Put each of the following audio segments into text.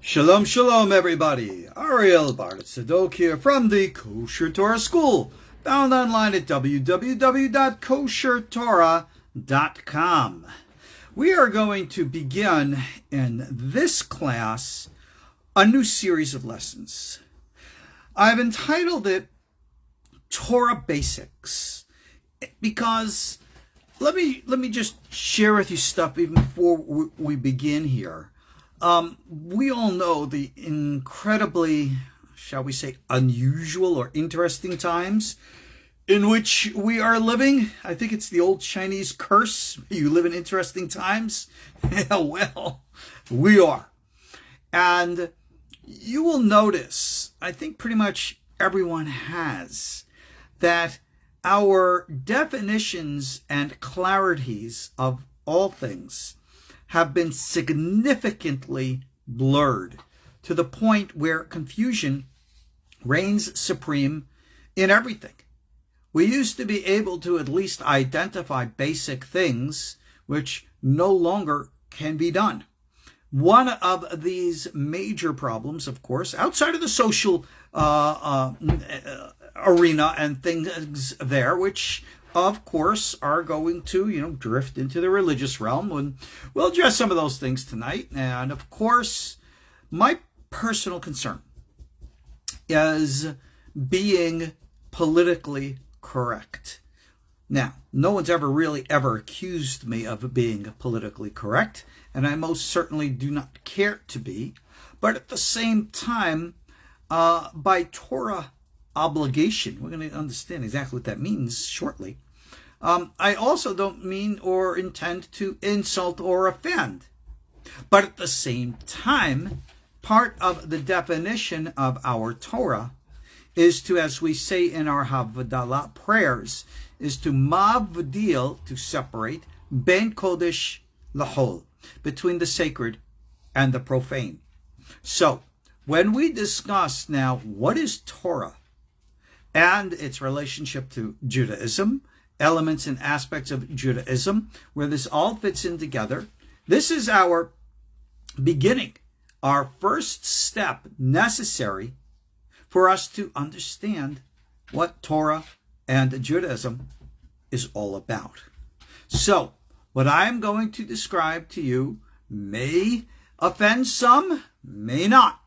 Shalom, shalom, everybody. Ariel Tzadok here from the KosherTorah School, found online at www.KosherTorah.com. We are going to begin in this class a new series of lessons. I've entitled it Torah Basics because let me just share with you stuff even before we begin here. We all know the incredibly, shall we say, unusual or interesting times in which we are living. I think it's the old Chinese curse, you live in interesting times. Yeah, well, we are. And you will notice, I think pretty much everyone has, that our definitions and clarities of all things have been significantly blurred to the point where confusion reigns supreme in everything. We used to be able to at least identify basic things which no longer can be done. One of these major problems, of course, outside of the social arena and things there, which of course are going to, drift into the religious realm. And we'll address some of those things tonight. And of course, my personal concern is being politically correct. Now, no one's ever accused me of being politically correct, and I most certainly do not care to be. But at the same time, by Torah obligation, we're going to understand exactly what that means shortly. I also don't mean or intend to insult or offend. But at the same time, part of the definition of our Torah is to, as we say in our Havdalah prayers, is to mavdil, to separate, ben kodesh lahol, between the sacred and the profane. So, when we discuss now what is Torah and its relationship to Judaism, elements and aspects of Judaism, where this all fits in together, this is our beginning, our first step necessary for us to understand what Torah and Judaism is all about. So, what I'm going to describe to you may offend some, may not.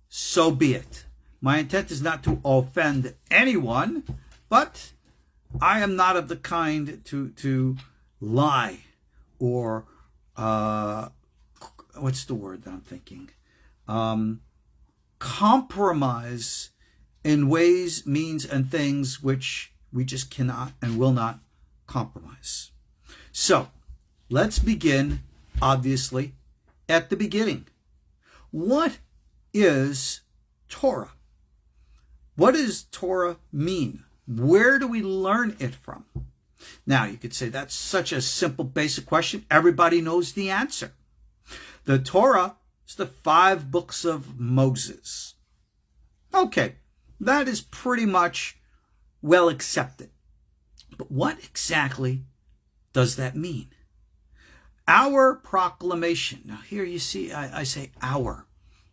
So be it. My intent is not to offend anyone, but I am not of the kind to lie or, what's the word that I'm thinking? Compromise in ways, means, and things which we just cannot and will not compromise. So, let's begin, obviously, at the beginning. What is Torah? What does Torah mean? Where do we learn it from? Now, you could say that's such a simple, basic question. Everybody knows the answer. The Torah is the 5 books of Moses. Okay, that is pretty much well accepted. But what exactly does that mean? Our proclamation. Now, here you see, I say our.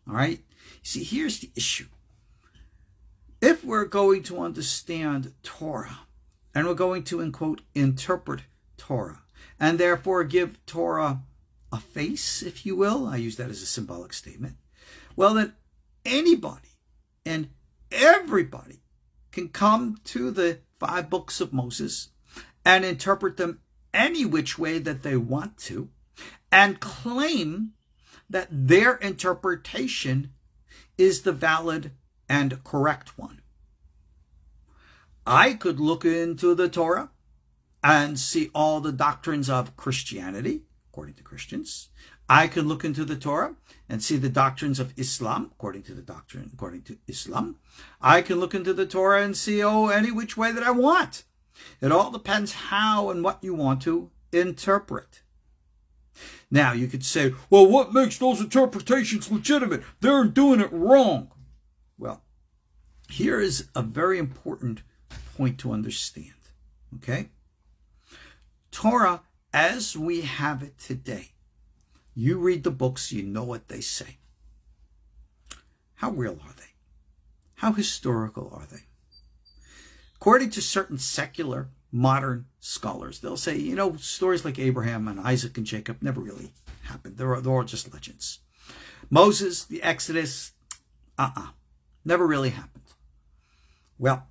All right? See, here's the issue. If we're going to understand Torah, and we're going to, in quote, interpret Torah, and therefore give Torah a face, if you will, I use that as a symbolic statement, well, then anybody and everybody can come to the 5 books of Moses and interpret them any which way that they want to, and claim that their interpretation is the valid and correct one. I could look into the Torah and see all the doctrines of Christianity, according to Christians. I could look into the Torah and see the doctrines of Islam, according to Islam. I can look into the Torah and see, any which way that I want. It all depends how and what you want to interpret. Now, you could say, well, what makes those interpretations legitimate? They're doing it wrong. Well, here is a very important point to understand, okay? Torah, as we have it today, you read the books, you know what they say. How real are they? How historical are they? According to certain secular modern scholars, they'll say, stories like Abraham and Isaac and Jacob never really happened. They're all just legends. Moses, the Exodus, never really happened. Well,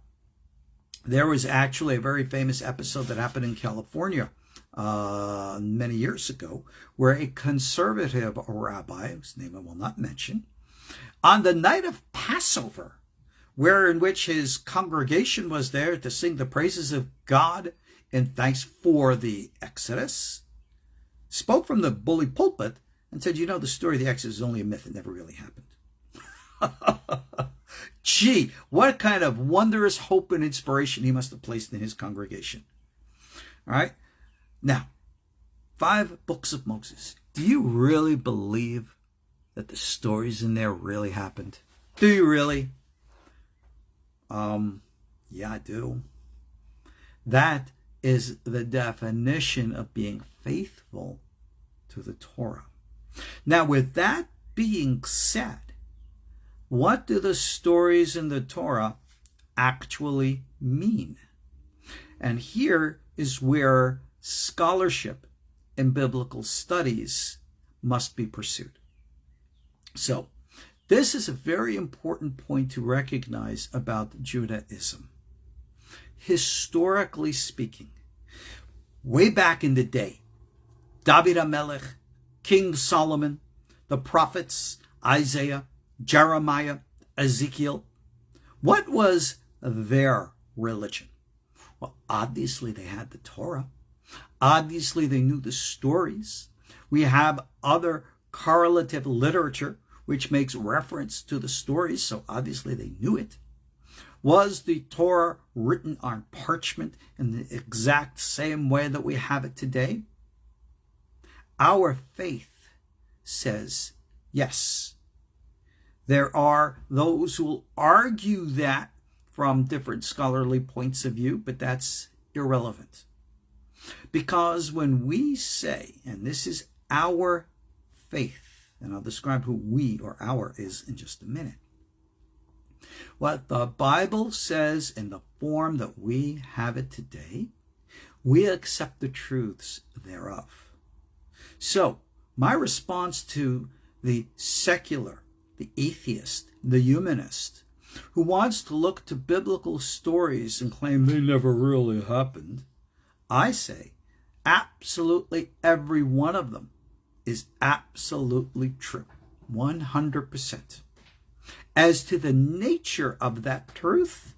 there was actually a very famous episode that happened in California many years ago, where a conservative rabbi, whose name I will not mention, on the night of Passover, in which his congregation was there to sing the praises of God in thanks for the Exodus, spoke from the bully pulpit and said, the story of the Exodus is only a myth. It never really happened. Gee, what kind of wondrous hope and inspiration he must have placed in his congregation. All right. Now, 5 books of Moses. Do you really believe that the stories in there really happened? Do you really? Yeah, I do. That is the definition of being faithful to the Torah. Now, with that being said, what do the stories in the Torah actually mean? And here is where scholarship in biblical studies must be pursued. So, this is a very important point to recognize about Judaism. Historically speaking, way back in the day, David HaMelech, King Solomon, the prophets, Isaiah, Jeremiah, Ezekiel, what was their religion? Well, obviously they had the Torah. Obviously they knew the stories. We have other correlative literature which makes reference to the stories, so obviously they knew it. Was the Torah written on parchment in the exact same way that we have it today? Our faith says yes. There are those who will argue that from different scholarly points of view, but that's irrelevant. Because when we say, and this is our faith, and I'll describe who we or our is in just a minute. What the Bible says in the form that we have it today, we accept the truths thereof. So, my response to the secular, the atheist, the humanist, who wants to look to biblical stories and claim they never really happened, I say absolutely every one of them is absolutely true, 100%. As to the nature of that truth,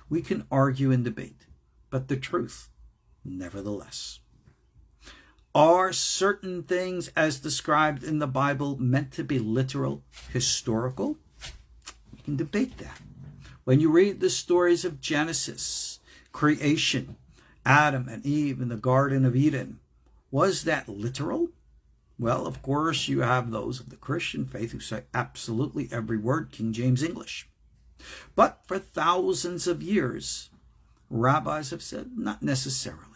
we can argue and debate, but the truth, nevertheless. Are certain things as described in the Bible meant to be literal, historical? We can debate that. When you read the stories of Genesis, creation, Adam and Eve in the Garden of Eden, was that literal? Well, of course, you have those of the Christian faith who say absolutely every word King James English. But for thousands of years, rabbis have said not necessarily.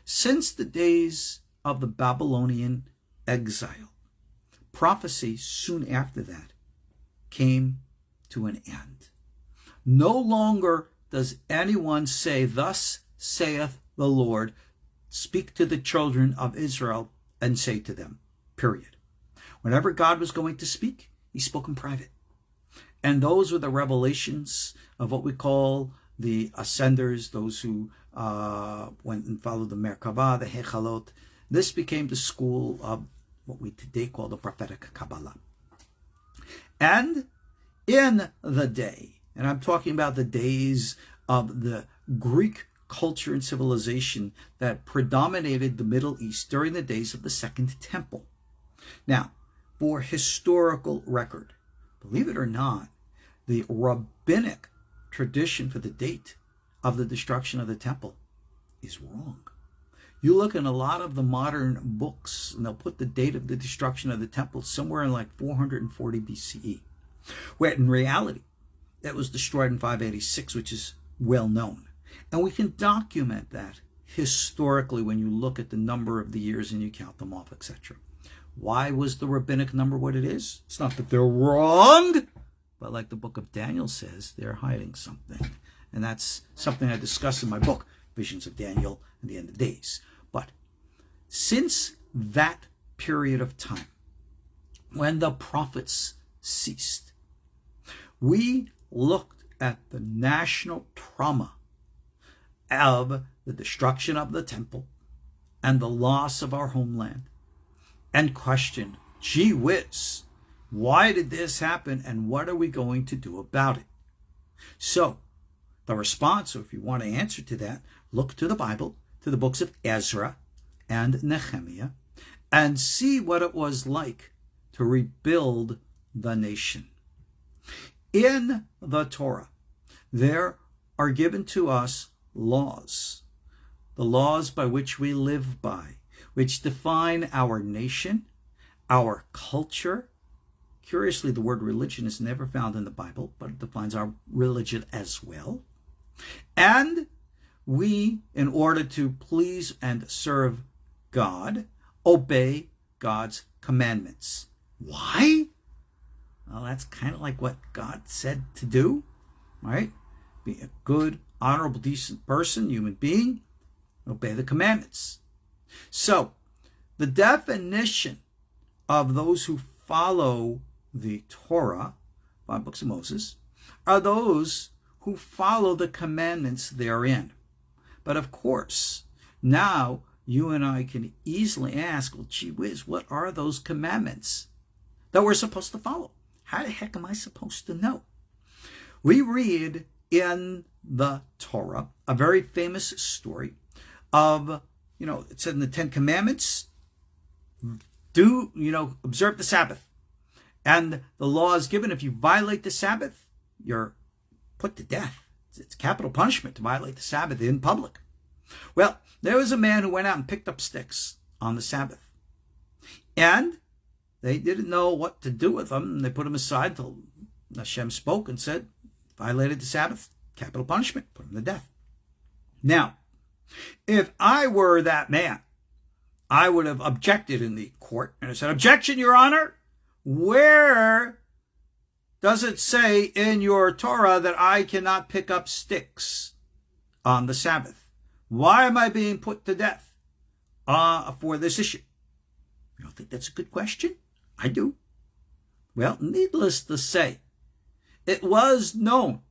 Since the days of the Babylonian exile, prophecy soon after that came to an end. No longer does anyone say, "Thus saith the Lord," speak to the children of Israel and say to them, period. Whenever God was going to speak, he spoke in private. And those were the revelations of what we call the ascenders, those who went and followed the Merkavah, the Hechalot. This became the school of what we today call the prophetic Kabbalah. And in the day, and I'm talking about the days of the Greek culture and civilization that predominated the Middle East during the days of the Second Temple. Now, for historical record, believe it or not, the rabbinic tradition for the date of the destruction of the temple is wrong. You look in a lot of the modern books, and they'll put the date of the destruction of the temple somewhere in like 440 BCE, where in reality, it was destroyed in 586, which is well known. And we can document that historically when you look at the number of the years and you count them off, etc. Why was the rabbinic number what it is? It's not that they're wrong. But like the book of Daniel says, they're hiding something. And that's something I discuss in my book, Visions of Daniel and the End of Days. But since that period of time, when the prophets ceased, we looked at the national trauma of the destruction of the temple and the loss of our homeland and questioned, gee whiz, why did this happen and what are we going to do about it? So the response, or if you want to answer to that, look to the Bible, to the books of Ezra and Nehemiah, and see what it was like to rebuild the nation. In the Torah, there are given to us laws, the laws by which we live by, which define our nation, our culture. Curiously, the word religion is never found in the Bible, but it defines our religion as well. And we, in order to please and serve God, obey God's commandments. Why? Well, that's kind of like what God said to do, right? Be a good, honorable, decent person, human being, obey the commandments. So, the definition of those who follow the Torah, 5 books of Moses, are those who follow the commandments therein. But of course, now you and I can easily ask, well, gee whiz, what are those commandments that we're supposed to follow? How the heck am I supposed to know? We read in the Torah a very famous story of, it said in the 10 Commandments, observe the Sabbath. And the law is given, if you violate the Sabbath, you're put to death. It's capital punishment to violate the Sabbath in public. Well, there was a man who went out and picked up sticks on the Sabbath. And they didn't know what to do with them. And they put them aside till Hashem spoke and said, violated the Sabbath, capital punishment, put him to death. Now, if I were that man, I would have objected in the court. And I said, objection, Your Honor. Where does it say in your Torah that I cannot pick up sticks on the Sabbath? Why am I being put to death for this issue? You don't think that's a good question? I do. Well, needless to say, it was known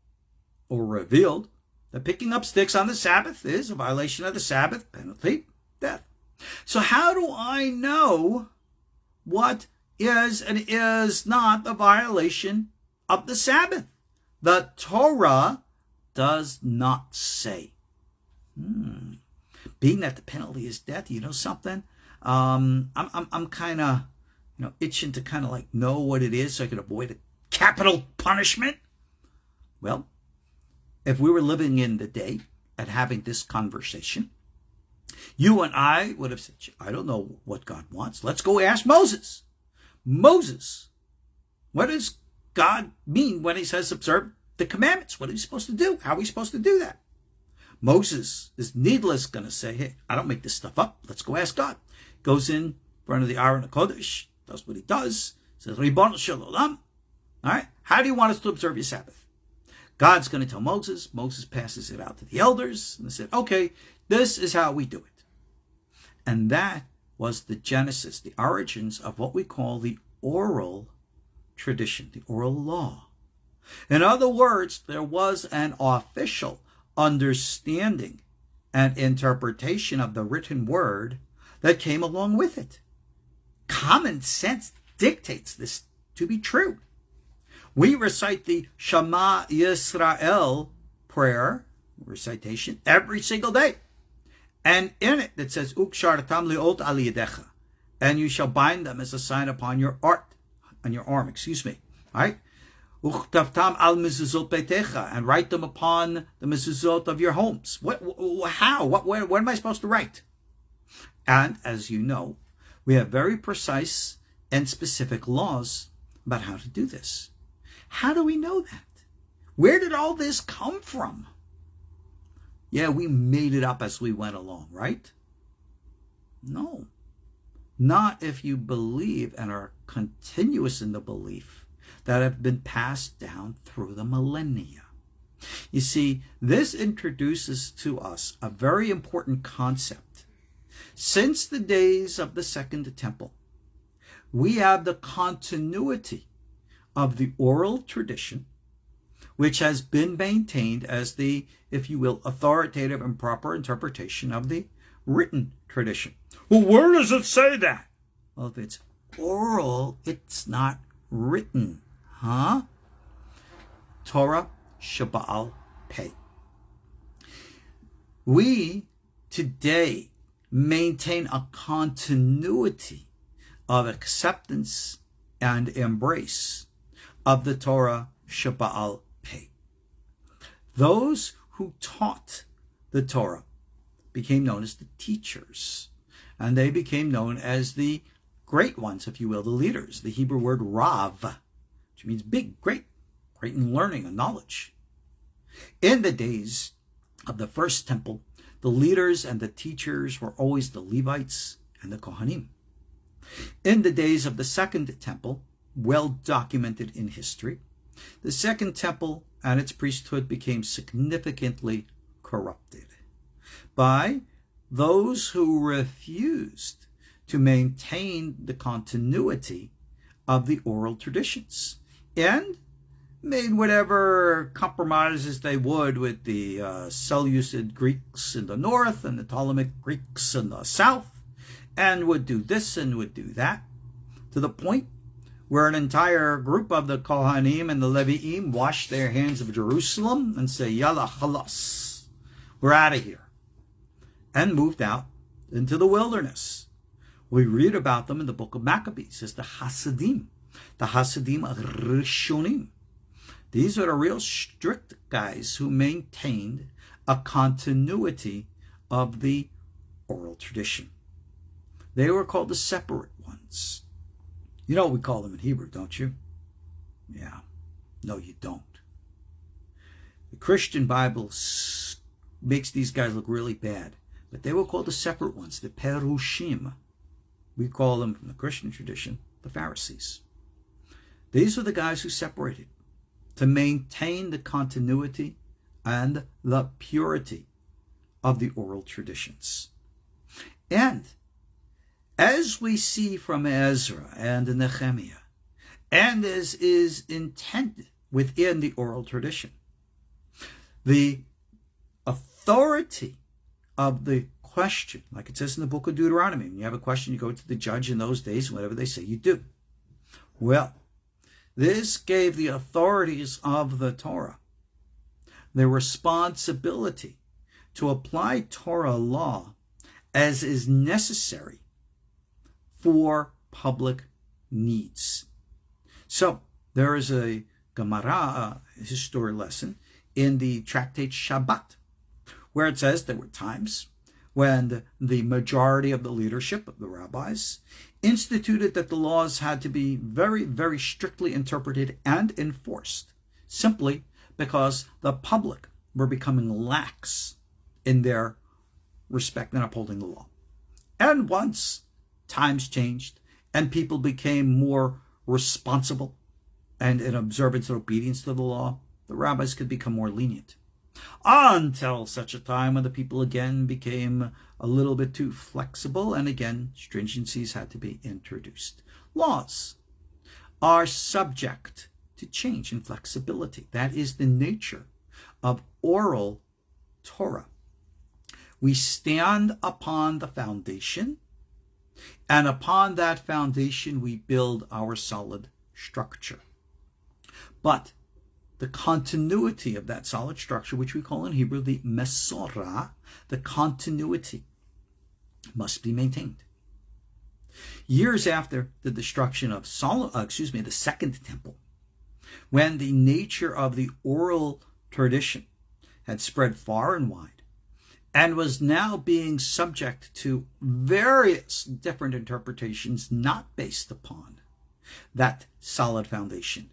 or revealed that picking up sticks on the Sabbath is a violation of the Sabbath, penalty, death. So how do I know what is and is not a violation of the Sabbath? The Torah does not say. Being that the penalty is death, you know something? I'm kind of, itching to kind of like know what it is so I can avoid a capital punishment. Well, if we were living in the day and having this conversation, you and I would have said, I don't know what God wants. Let's go ask Moses. Moses, what does God mean when he says observe the commandments? What are we supposed to do? How are we supposed to do that? Moses is needless going to say, hey, I don't make this stuff up. Let's go ask God. Goes in front of the Ariel Kodesh, does what he does, says, Ribon Shalom. All right, how do you want us to observe your Sabbath? God's going to tell Moses. Moses passes it out to the elders. And they said, okay, this is how we do it. And that was the genesis, the origins of what we call the oral tradition, the oral law. In other words, there was an official understanding and interpretation of the written word that came along with it. Common sense dictates this to be true. We recite the Shema Yisrael prayer, recitation, every single day. And in it says, Ukshartam liot al yedecha, and you shall bind them as a sign upon your arm. All right? Uchtavtam al mezuzot beitecha, and write them upon the mezuzot of your homes. How? What am I supposed to write? And as you know, we have very precise and specific laws about how to do this. How do we know that? Where did all this come from? Yeah, we made it up as we went along, right? No. Not if you believe and are continuous in the belief that have been passed down through the millennia. You see, this introduces to us a very important concept. Since the days of the Second Temple, we have the continuity of the oral tradition, which has been maintained as the, if you will, authoritative and proper interpretation of the written tradition. Well, where does it say that? Well, if it's oral, it's not written. Huh? Torah Shabbat Pei. We today maintain a continuity of acceptance and embrace of the Torah Shabbat Pei. Those who taught the Torah became known as the teachers, and they became known as the great ones, if you will, the leaders. The Hebrew word Rav, which means big, great in learning and knowledge. In the days of the first temple, the leaders and the teachers were always the Levites and the Kohanim. In the days of the second temple, well documented in history, the second temple and its priesthood became significantly corrupted by those who refused to maintain the continuity of the oral traditions and made whatever compromises they would with the Seleucid Greeks in the north and the Ptolemaic Greeks in the south, and would do this and would do that, to the point where an entire group of the Kohanim and the Levi'im washed their hands of Jerusalem and say, Yalla Chalas, we're out of here, and moved out into the wilderness. We read about them in the book of Maccabees as the Hasidim Rishonim. These are the real strict guys who maintained a continuity of the oral tradition. They were called the separate ones. You know what we call them in Hebrew, don't you? Yeah. No, you don't. The Christian Bible makes these guys look really bad, but they were called the separate ones, the Perushim. We call them, from the Christian tradition, the Pharisees. These were the guys who separated to maintain the continuity and the purity of the oral traditions. And as we see from Ezra and Nehemiah, and as is intended within the oral tradition, the authority of the question, like it says in the book of Deuteronomy, when you have a question, you go to the judge in those days, and whatever they say, you do. Well, this gave the authorities of the Torah the responsibility to apply Torah law as is necessary for public needs. So there is a Gemara history lesson in the tractate Shabbat, where it says there were times when the majority of the leadership of the rabbis instituted that the laws had to be very, very strictly interpreted and enforced, simply because the public were becoming lax in their respect and upholding the law. And once times changed and people became more responsible and in observance and obedience to the law, the rabbis could become more lenient. Until such a time when the people again became a little bit too flexible, and again stringencies had to be introduced. Laws are subject to change and flexibility. That is the nature of oral Torah. We stand upon the foundation, and upon that foundation we build our solid structure. But the continuity of that solid structure, which we call in Hebrew the Mesorah, the continuity must be maintained. Years after the destruction of the Second Temple, when the nature of the oral tradition had spread far and wide and was now being subject to various different interpretations not based upon that solid foundation,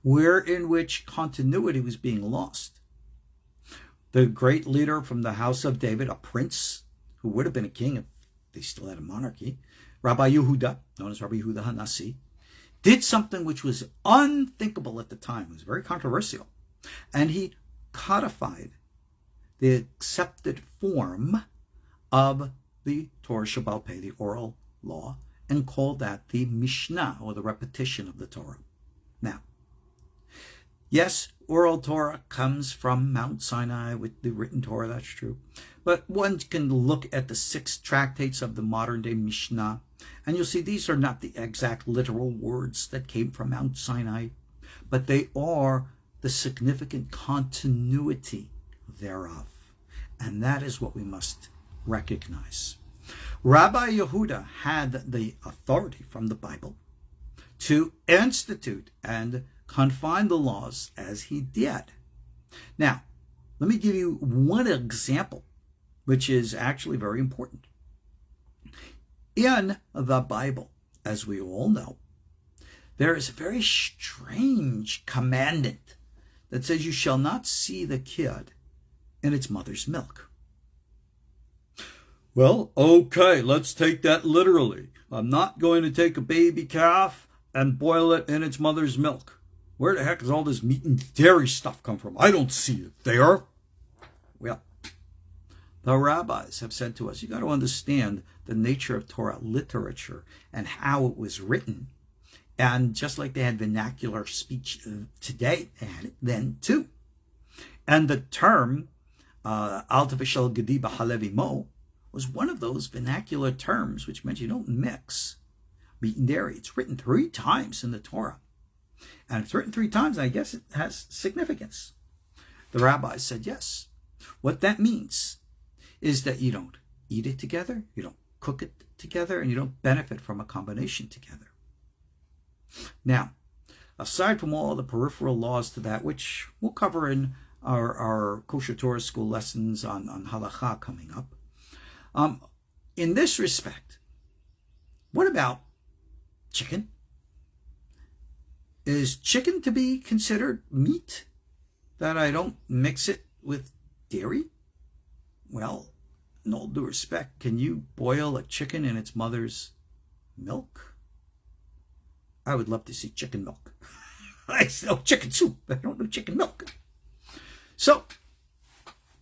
in which continuity was being lost. The great leader from the house of David, a prince who would have been a king if they still had a monarchy, Rabbi Yehuda, known as Rabbi Yehuda HaNasi, did something which was unthinkable at the time. It was very controversial. And he codified the accepted form of the Torah Shebaal Peh, the oral law, and called that the Mishnah, or the repetition of the Torah. Now, yes, oral Torah comes from Mount Sinai with the written Torah, that's true. But one can look at the 6 tractates of the modern-day Mishnah, and you'll see these are not the exact literal words that came from Mount Sinai, but they are the significant continuity thereof. And that is what we must recognize. Rabbi Yehuda had the authority from the Bible to institute and confine the laws as he did. Now, let me give you one example, which is actually very important. In the Bible, as we all know, there is a very strange commandment that says you shall not see the kid in its mother's milk. Well, okay, let's take that literally. I'm not going to take a baby calf and boil it in its mother's milk. Where the heck does all this meat and dairy stuff come from? I don't see it there. Well, the rabbis have said to us, you got to understand the nature of Torah literature and how it was written. And just like they had vernacular speech today, they had it then too. And the term, al tavishal gedi b'halev imo, was one of those vernacular terms which meant you don't mix meat and dairy. It's written 3 times in the Torah. And it's written 3 times, I guess it has significance. The rabbis said yes. What that means is that you don't eat it together, you don't cook it together, and you don't benefit from a combination together. Now, aside from all the peripheral laws to that, which we'll cover in our KosherTorah School lessons on Halakha coming up, in this respect, what about chicken? Is chicken to be considered meat, that I don't mix it with dairy? Well, in all due respect, can you boil a chicken in its mother's milk? I would love to see chicken milk. I know chicken soup, but I don't know chicken milk. So,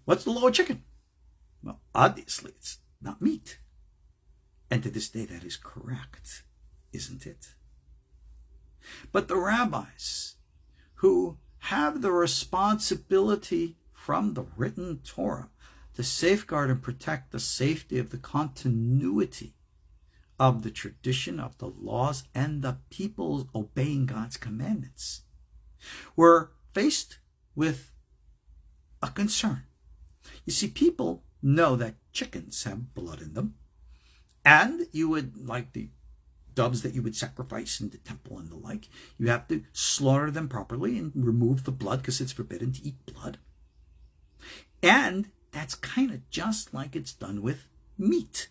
what's the law of chicken? Well, obviously, it's not meat. And to this day, that is correct, isn't it? But the rabbis, who have the responsibility from the written Torah to safeguard and protect the safety of the continuity of the tradition, of the laws, and the people obeying God's commandments, were faced with a concern. You see, people know that chickens have blood in them, and you would, like the doves that you would sacrifice in the temple and the like, you have to slaughter them properly and remove the blood because it's forbidden to eat blood. And that's kind of just like it's done with meat,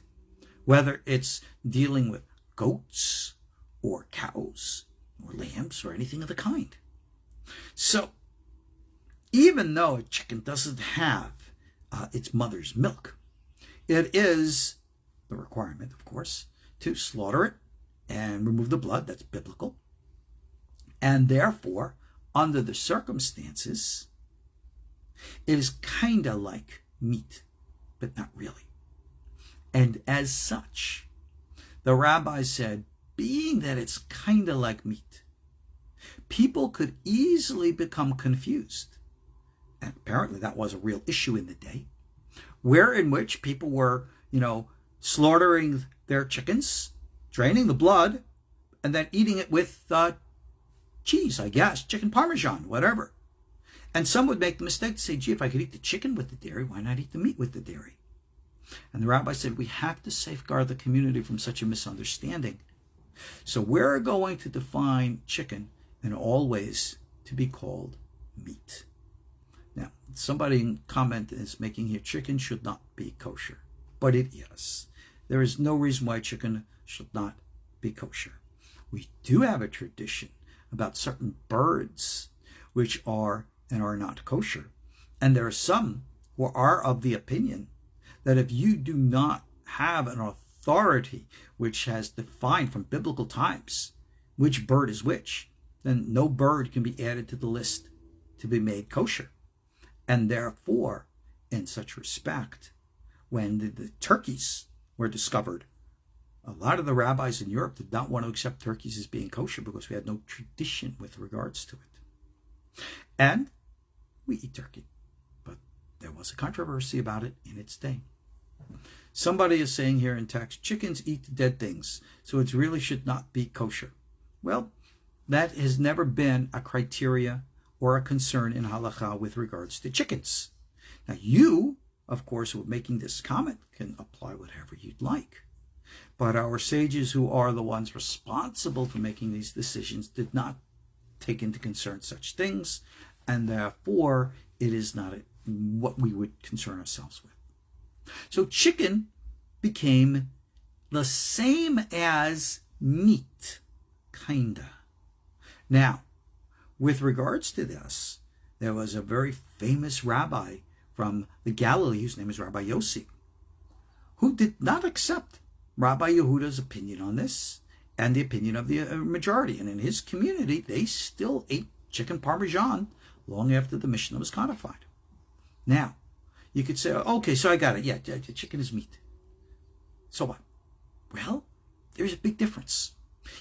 whether it's dealing with goats or cows or lambs or anything of the kind. So even though a chicken doesn't have its mother's milk, it is the requirement, of course, to slaughter it and remove the blood. That's biblical. And therefore, under the circumstances, it is kind of like meat, but not really. And as such, the rabbi said, being that it's kind of like meat, people could easily become confused. And apparently that was a real issue in the day, in which people were, slaughtering their chickens, draining the blood, and then eating it with cheese, I guess, chicken parmesan, whatever. And some would make the mistake to say, gee, if I could eat the chicken with the dairy, why not eat the meat with the dairy? And the rabbi said, we have to safeguard the community from such a misunderstanding. So we're going to define chicken in all ways to be called meat. Now, somebody in comment is making here, chicken should not be kosher. But it is. There is no reason why chicken should not be kosher. We do have a tradition about certain birds which are and are not kosher. And there are some who are of the opinion that if you do not have an authority which has defined from biblical times which bird is which, then no bird can be added to the list to be made kosher. And therefore, in such respect, when the turkeys were discovered, a lot of the rabbis in Europe did not want to accept turkeys as being kosher because we had no tradition with regards to it. And we eat turkey, but there was a controversy about it in its day. Somebody is saying here in text, chickens eat dead things, so it really should not be kosher. Well, that has never been a criteria or a concern in halakha with regards to chickens. Now you, of course, who are making this comment can apply whatever you'd like. But our sages who are the ones responsible for making these decisions did not take into concern such things, and therefore it is not what we would concern ourselves with. So chicken became the same as meat, kinda. Now, with regards to this, there was a very famous rabbi from the Galilee, whose name is Rabbi Yossi, who did not accept Rabbi Yehuda's opinion on this and the opinion of the majority. And in his community, they still ate chicken parmesan long after the Mishnah was codified. Now, you could say, okay, so I got it. Yeah, chicken is meat. So what? Well, there's a big difference.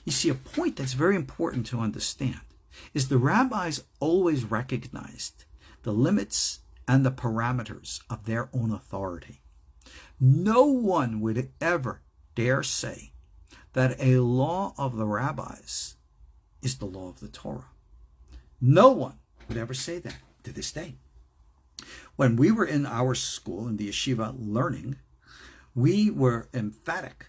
You see, a point that's very important to understand is the rabbis always recognized the limits and the parameters of their own authority. No one would ever dare say that a law of the rabbis is the law of the Torah. No one would ever say that to this day. When we were in our school, in the yeshiva, learning, we were emphatic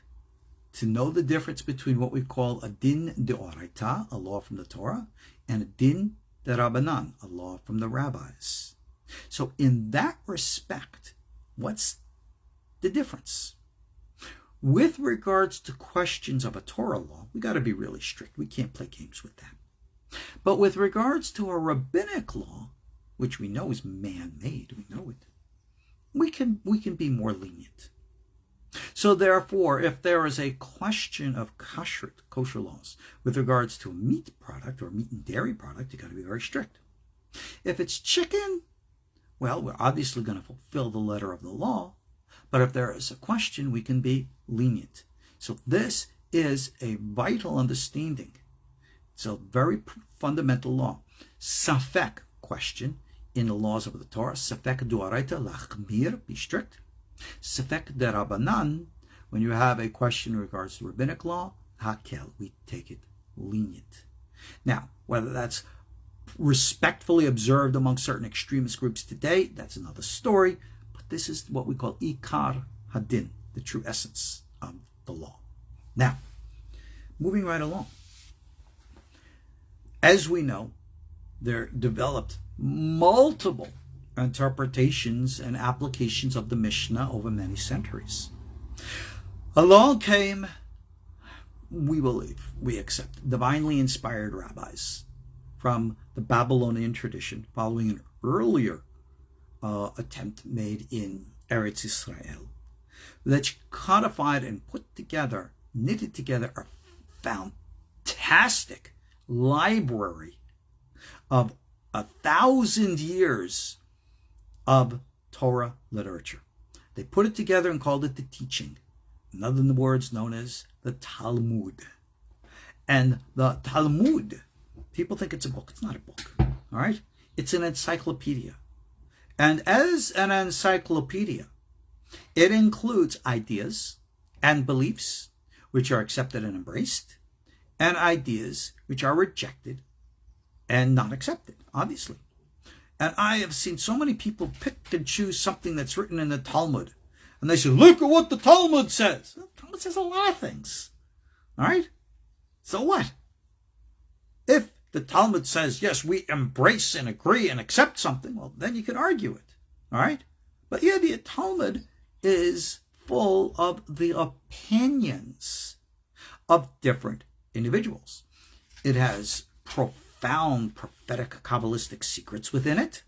to know the difference between what we call a din deoraita, a law from the Torah, and a din derabanan, a law from the rabbis. So in that respect, what's the difference? With regards to questions of a Torah law, we got to be really strict. We can't play games with that. But with regards to a rabbinic law, which we know is man-made, we know it, we can be more lenient. So therefore, if there is a question of kosher laws with regards to a meat product or meat and dairy product, you got to be very strict. If it's chicken, well, we're obviously going to fulfill the letter of the law, but if there is a question, we can be lenient. So this is a vital understanding. It's a very fundamental law. Safek question in the laws of the Torah, Safek duaraita lachmir, be strict. Safek derabanan, when you have a question in regards to rabbinic law, hakel, we take it lenient. Now, whether that's respectfully observed among certain extremist groups today, that's another story, but this is what we call ikar hadin, the true essence of the law. Now, moving right along. As we know, there developed multiple interpretations and applications of the Mishnah over many centuries. Along came, we believe, we accept, divinely inspired rabbis from the Babylonian tradition following an earlier attempt made in Eretz Israel that codified and put together, knitted together a fantastic library of 1,000 years of Torah literature. They put it together and called it the teaching. In other words, known as the Talmud. And the Talmud, people think it's a book. It's not a book. All right? It's an encyclopedia. And as an encyclopedia, it includes ideas and beliefs which are accepted and embraced, and ideas which are rejected and not accepted, obviously. And I have seen so many people pick and choose something that's written in the Talmud. And they say, look at what the Talmud says. The Talmud says a lot of things. All right? So what? If the Talmud says, yes, we embrace and agree and accept something, well, then you can argue it. All right? But yeah, the Talmud is full of the opinions of different individuals. It has profound prophetic Kabbalistic secrets within it.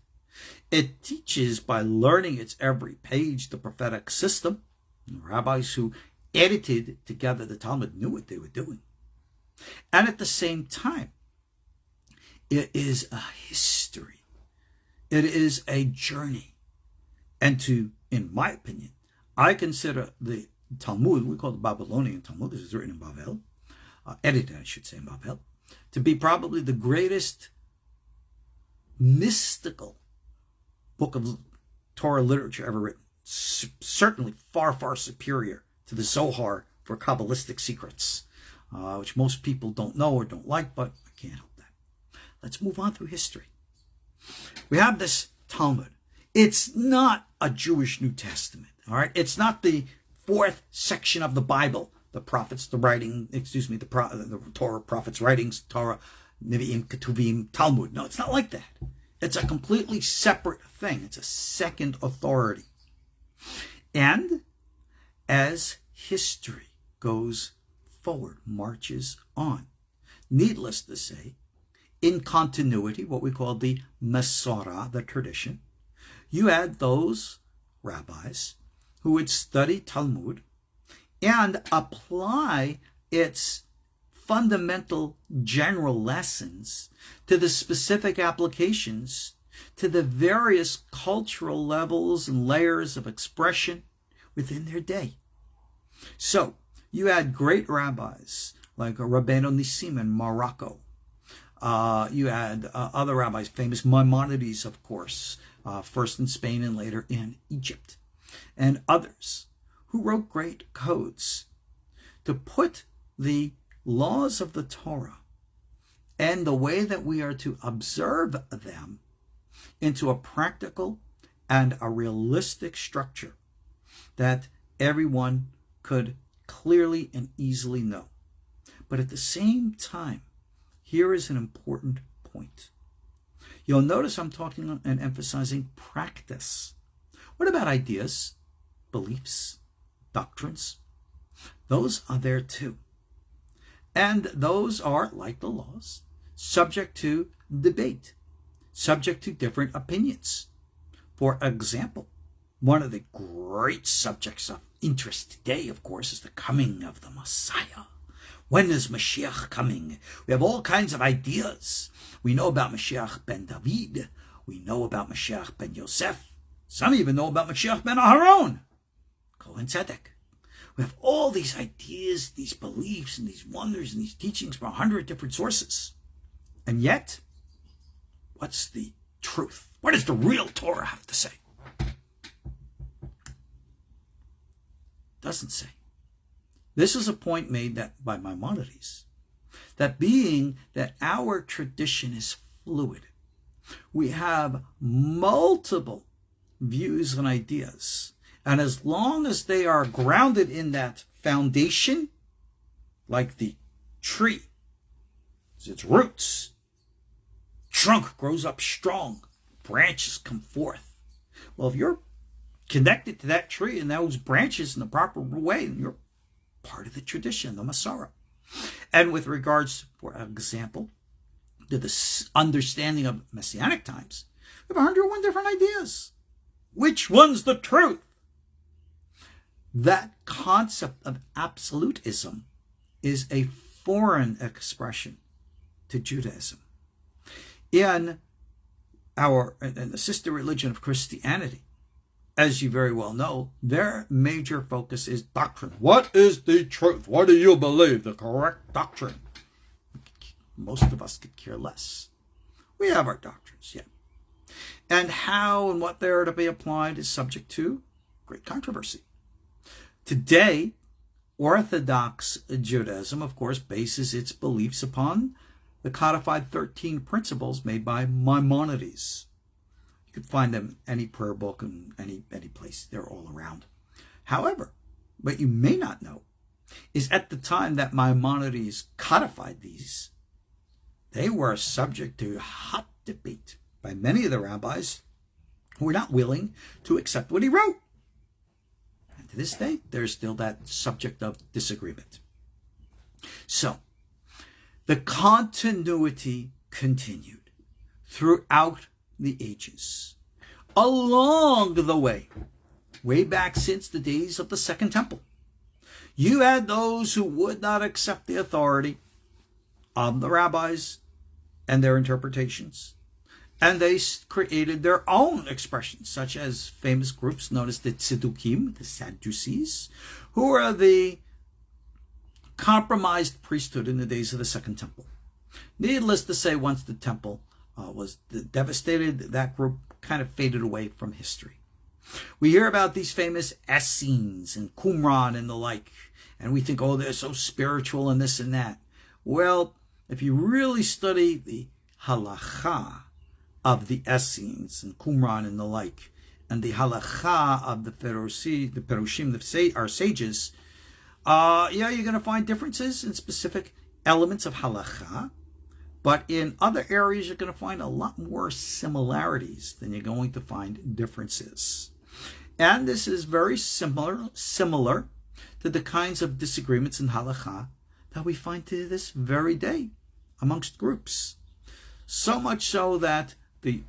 It teaches by learning its every page the prophetic system. The rabbis who edited together the Talmud knew what they were doing. And at the same time, it is a history. It is a journey. And in my opinion, I consider the Talmud, we call it the Babylonian Talmud, this is written in Babel, edited, I should say, in Babel, to be probably the greatest mystical book of Torah literature ever written. Certainly far, far superior to the Zohar for Kabbalistic secrets, which most people don't know or don't like, but I can't help that. Let's move on through history. We have this Talmud. It's not a Jewish New Testament, all right? It's not the fourth section of the Bible, the prophets, the Torah, prophets' writings, Torah, Nevi'im, Ketuvim, Talmud. No, it's not like that. It's a completely separate thing. It's a second authority. And as history goes forward, marches on, needless to say, in continuity, what we call the Masorah, the tradition, you had those rabbis who would study Talmud and apply its fundamental general lessons to the specific applications to the various cultural levels and layers of expression within their day. So you had great rabbis like Rabbeinu Nissim in Morocco. You had other rabbis, famous Maimonides, of course, first in Spain and later in Egypt, and others who wrote great codes to put the laws of the Torah and the way that we are to observe them into a practical and a realistic structure that everyone could clearly and easily know. But at the same time, here is an important point. You'll notice I'm talking and emphasizing practice. What about ideas, beliefs, doctrines? Those are there too. And those are, like the laws, subject to debate, subject to different opinions. For example, one of the great subjects of interest today, of course, is the coming of the Messiah. When is Mashiach coming? We have all kinds of ideas. We know about Mashiach ben David. We know about Mashiach ben Yosef. Some even know about Mashiach ben Aharon, Kohen Tzadok. We have all these ideas, these beliefs, and these wonders, and these teachings from 100 different sources. And yet, what's the truth? What does the real Torah have to say? Doesn't say. This is a point made by Maimonides, that being that our tradition is fluid, we have multiple views and ideas, and as long as they are grounded in that foundation, like the tree, its roots, trunk grows up strong, branches come forth. Well, if you're connected to that tree and those branches in the proper way, then you're part of the tradition, the Masorah. And with regards, for example, to the understanding of Messianic times, we have 101 different ideas. Which one's the truth? That concept of absolutism is a foreign expression to Judaism. In the sister religion of Christianity, as you very well know, their major focus is doctrine. What is the truth? What do you believe? The correct doctrine. Most of us could care less. We have our doctrines, yeah. And how and what they are to be applied is subject to great controversy. Today, orthodox Judaism, of course, bases its beliefs upon the codified 13 principles made by Maimonides. You could find them in any prayer book and any place. They're all around. However, what you may not know is at the time that Maimonides codified these, they were subject to hot debate by many of the rabbis who were not willing to accept what he wrote. And to this day, there's still that subject of disagreement. So, the continuity continued throughout the ages, along the way back since the days of the Second Temple. You had those who would not accept the authority the rabbis and their interpretations. And they created their own expressions, such as famous groups known as the Tzedokim, the Sadducees, who are the compromised priesthood in the days of the Second Temple. Needless to say, once the temple was devastated, that group kind of faded away from history. We hear about these famous Essenes and Qumran and the like, and we think, oh, they're so spiritual and this and that. Well, if you really study the Halakha of the Essenes and Qumran and the like, and the Halakha of the Perushim, our sages, you're going to find differences in specific elements of Halakha, but in other areas you're going to find a lot more similarities than you're going to find differences. And this is very similar to the kinds of disagreements in Halakha that we find to this very day amongst groups. So much so that the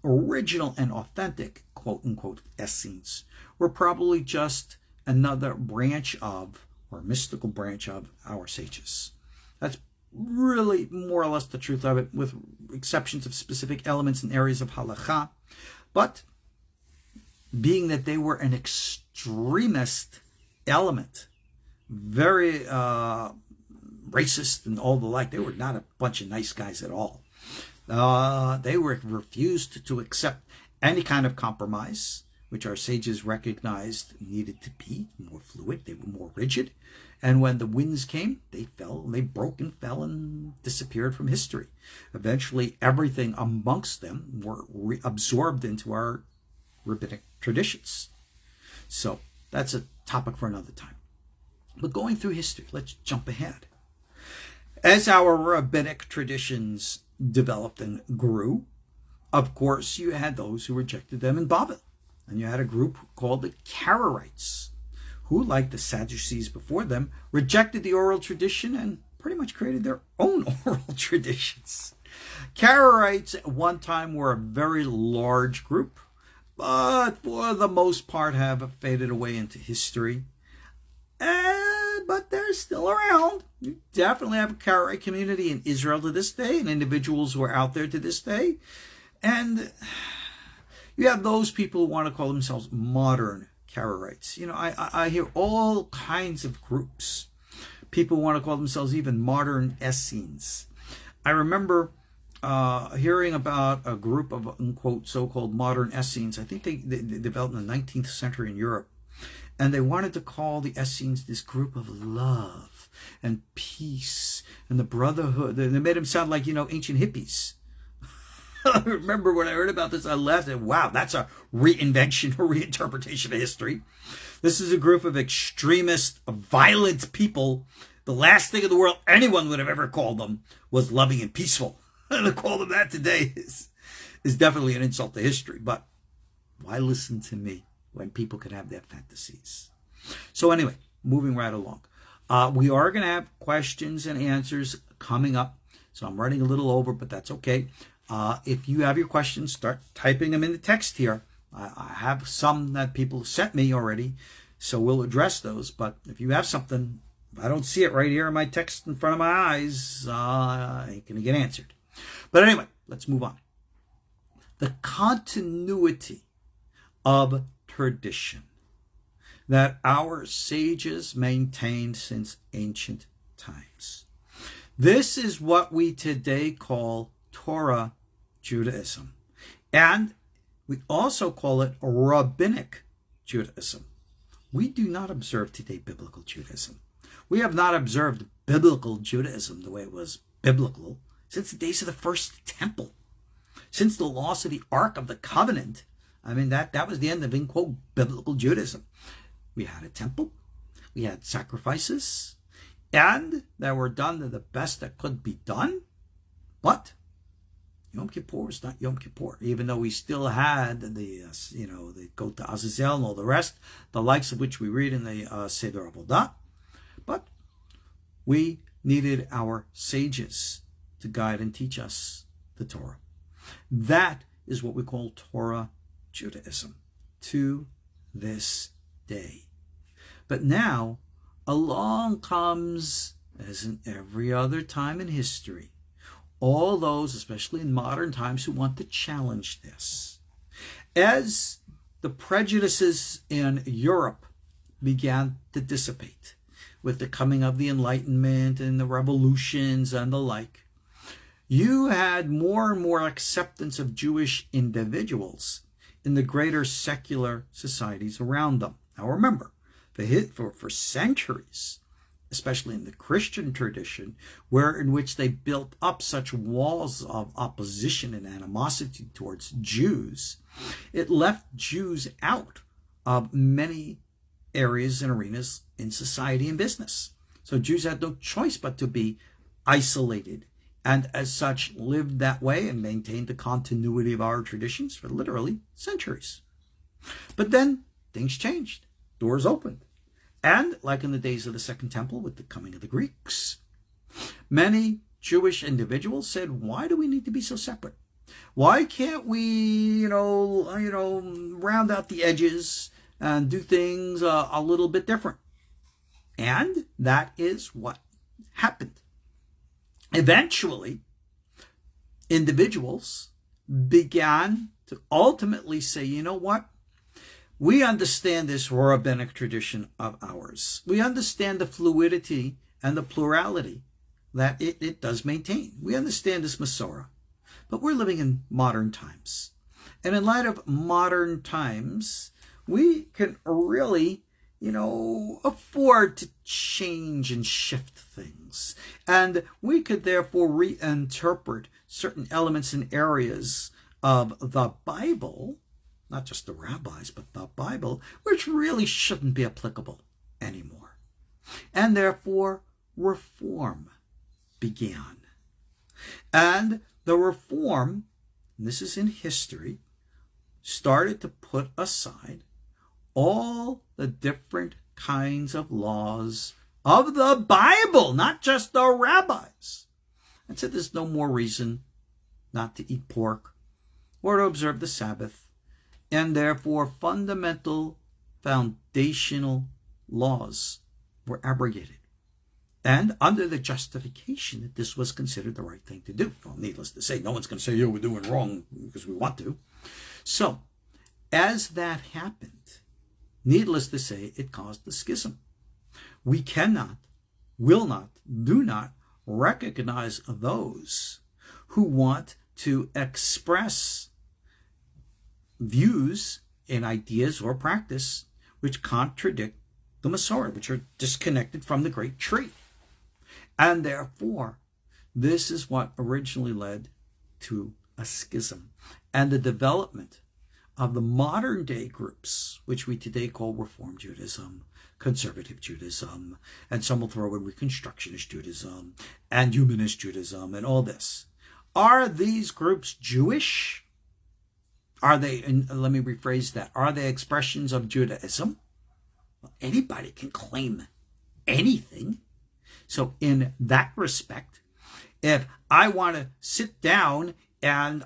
original and authentic, quote-unquote, Essenes were probably just another branch of, or mystical branch of, our sages. That's really more or less the truth of it, with exceptions of specific elements and areas of halakha. But being that they were an extremist element, very racist and all the like, they were not a bunch of nice guys at all. They were refused to accept any kind of compromise, which our sages recognized needed to be more fluid. They were more rigid. And when the winds came, they fell, they broke and fell and disappeared from history. Eventually, everything amongst them were absorbed into our rabbinic traditions. So that's a topic for another time. But going through history, let's jump ahead. As our rabbinic traditions developed and grew, of course, you had those who rejected them in Babel. And you had a group called the Karaites, who, like the Sadducees before them, rejected the oral tradition and pretty much created their own oral traditions. Karaites at one time were a very large group, but for the most part have faded away into history. But they're still around. You definitely have a Karaite community in Israel to this day, and individuals who are out there to this day. And you have those people who want to call themselves modern Karaites. You know, I hear all kinds of groups. People want to call themselves even modern Essenes. I remember hearing about a group of, unquote, so-called modern Essenes. I think they developed in the 19th century in Europe. And they wanted to call the Essenes this group of love and peace and the brotherhood. They made them sound like, ancient hippies. I remember when I heard about this, I laughed and wow, that's a reinvention or reinterpretation of history. This is a group of extremist, violent people. The last thing in the world anyone would have ever called them was loving and peaceful. And to call them that today is definitely an insult to history. But why listen to me when people can have their fantasies? So anyway, moving right along. We are going to have questions and answers coming up. So I'm running a little over, but that's okay. If you have your questions, start typing them in the text here. I have some that people sent me already, so we'll address those. But if you have something, if I don't see it right here in my text in front of my eyes, it ain't going to get answered. But anyway, let's move on. The continuity of tradition that our sages maintained since ancient times. This is what we today call Torah Judaism. And we also call it Rabbinic Judaism. We do not observe today biblical Judaism. We have not observed biblical Judaism the way it was biblical since the days of the first temple. Since the loss of the Ark of the Covenant, that was the end of, in quote, biblical Judaism. We had a temple, we had sacrifices, and they were done to the best that could be done. But Yom Kippur is not Yom Kippur, even though we still had the go to Azazel and all the rest, the likes of which we read in the Seder Avodah. But we needed our sages to guide and teach us the Torah. That is what we call Torah Judaism to this day. But now along comes as in every other time in history, all those, especially in modern times, who want to challenge this. As the prejudices in Europe began to dissipate with the coming of the Enlightenment and the revolutions and the like, you had more and more acceptance of Jewish individuals in the greater secular societies around them. Now remember, for centuries, especially in the Christian tradition, in which they built up such walls of opposition and animosity towards Jews, it left Jews out of many areas and arenas in society and business. So Jews had no choice but to be isolated, and as such lived that way and maintained the continuity of our traditions for literally centuries. But then things changed. Doors opened. And like in the days of the Second Temple with the coming of the Greeks, many Jewish individuals said, why do we need to be so separate? Why can't we, round out the edges and do things a little bit different? And that is what happened. Eventually, individuals began to ultimately say, you know what? We understand this rabbinic tradition of ours. We understand the fluidity and the plurality that it does maintain. We understand this Masorah. But we're living in modern times. And in light of modern times, we can really, afford to change and shift things. And we could therefore reinterpret certain elements and areas of the Bible, not just the rabbis, but the Bible, which really shouldn't be applicable anymore. And therefore, reform began. And the reform, and this is in history, started to put aside all the different kinds of laws of the Bible, not just the rabbis, and said there's no more reason not to eat pork or to observe the Sabbath, and therefore fundamental foundational laws were abrogated. And under the justification that this was considered the right thing to do. Well, needless to say, no one's going to say, yeah, we're doing wrong because we want to. So, as that happened, needless to say, it caused a schism. We cannot, will not, do not recognize those who want to express views and ideas or practice which contradict the Masorah, which are disconnected from the great tree. And therefore, this is what originally led to a schism and the development of the modern day groups, which we today call Reform Judaism, Conservative Judaism, and some will throw in Reconstructionist Judaism and Humanist Judaism and all this. Are these groups Jewish? Are they, and let me rephrase that, are they expressions of Judaism? Well, anybody can claim anything. So in that respect, if I want to sit down and,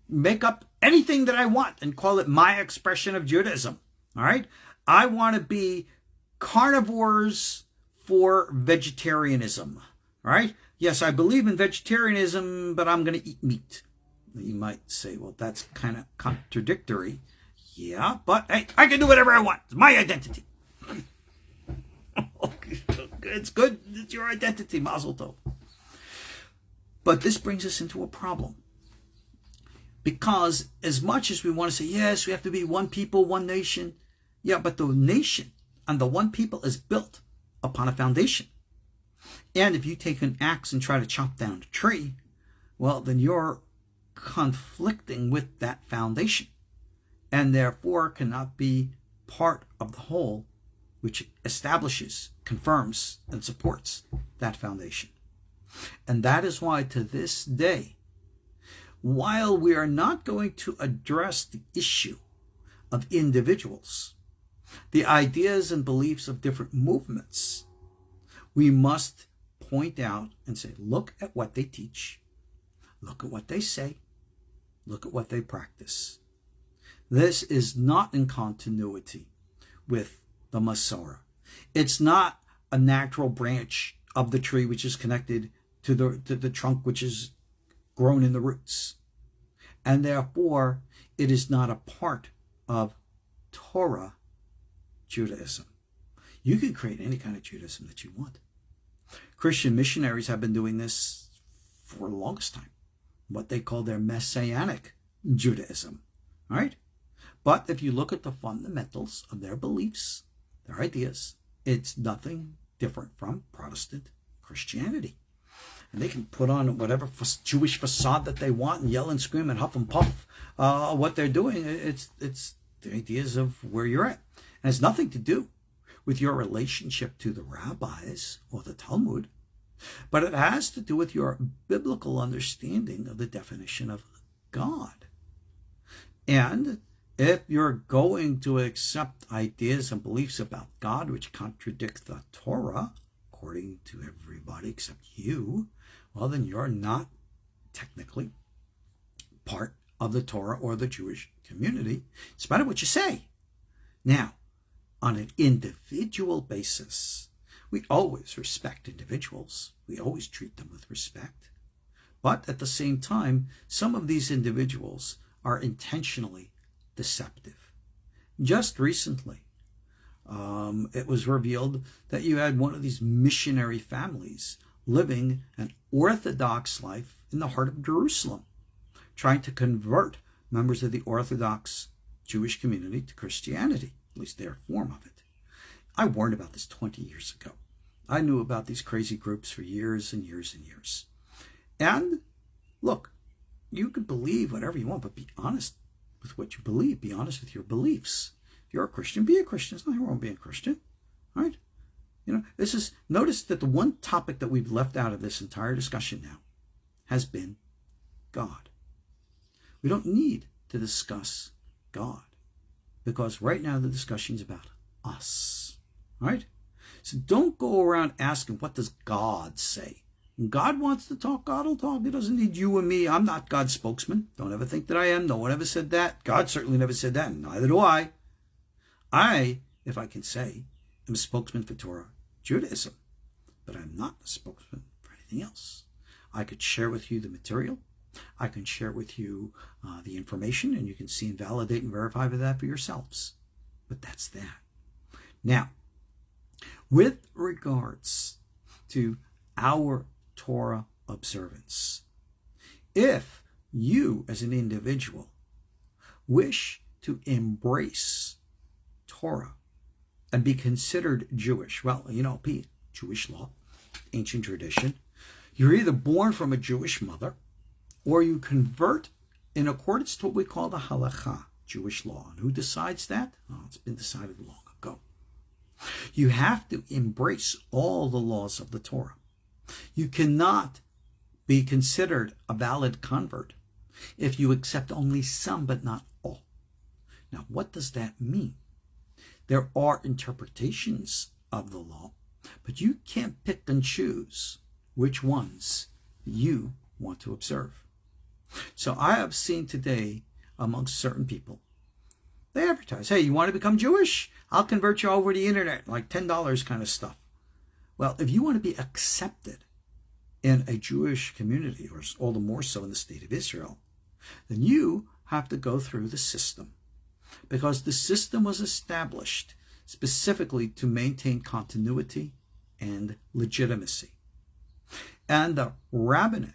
make up anything that I want and call it my expression of Judaism, all right? I want to be carnivores for vegetarianism, all right? Yes, I believe in vegetarianism, but I'm going to eat meat. You might say, well, that's kind of contradictory. Yeah, but hey, I can do whatever I want. It's my identity. It's good. It's your identity, Mazel Tov. But this brings us into a problem. Because as much as we want to say, yes, we have to be one people, one nation. Yeah, but the nation and the one people is built upon a foundation. And if you take an axe and try to chop down a tree, well, then you're conflicting with that foundation. And therefore cannot be part of the whole which establishes, confirms, and supports that foundation. And that is why to this day, while we are not going to address the issue of individuals, the ideas and beliefs of different movements, we must point out and say, look at what they teach, look at what they say, look at what they practice. This is not in continuity with the Masorah. It's not a natural branch of the tree which is connected to the trunk which is grown in the roots. And therefore, it is not a part of Torah Judaism. You can create any kind of Judaism that you want. Christian missionaries have been doing this for the longest time, what they call their Messianic Judaism, right? But if you look at the fundamentals of their beliefs, their ideas, it's nothing different from Protestant Christianity. And they can put on whatever Jewish facade that they want and yell and scream and huff and puff what they're doing. It's the ideas of where you're at. And it's nothing to do with your relationship to the rabbis or the Talmud, but it has to do with your biblical understanding of the definition of God. And if you're going to accept ideas and beliefs about God which contradict the Torah, according to everybody except you, well, then you're not technically part of the Torah or the Jewish community, in spite of what you say. Now, on an individual basis, we always respect individuals. We always treat them with respect. But at the same time, some of these individuals are intentionally deceptive. Just recently, it was revealed that you had one of these missionary families living an orthodox life in the heart of Jerusalem, trying to convert members of the Orthodox Jewish community to Christianity, at least their form of it. I warned about this 20 years ago. I knew about these crazy groups for years and years and years. And look, you can believe whatever you want, but be honest with what you believe. Be honest with your beliefs. If you're a Christian, be a Christian. There's nothing wrong with being a Christian. All right? Notice that the one topic that we've left out of this entire discussion now has been God. We don't need to discuss God, because right now the discussion is about us. All right? So don't go around asking, what does God say? When God wants to talk, God will talk. He doesn't need you and me. I'm not God's spokesman. Don't ever think that I am. No one ever said that. God certainly never said that, and neither do I. I, if I can say, am a spokesman for Torah Judaism, but I'm not a spokesman for anything else. I could share with you the material. I can share with you the information, and you can see and validate and verify that for yourselves. But that's that. Now, with regards to our Torah observance, if you as an individual wish to embrace Torah and be considered Jewish, well, be Jewish law, ancient tradition, you're either born from a Jewish mother or you convert in accordance to what we call the Halakha, Jewish law. And who decides that? Oh, it's been decided long ago. You have to embrace all the laws of the Torah. You cannot be considered a valid convert if you accept only some but not all. Now, what does that mean? There are interpretations of the law, but you can't pick and choose which ones you want to observe. So I have seen today amongst certain people, they advertise, hey, you want to become Jewish? I'll convert you over the internet, like $10 kind of stuff. Well, if you want to be accepted in a Jewish community, or all the more so in the state of Israel, then you have to go through the system, because the system was established specifically to maintain continuity and legitimacy. And the rabbinate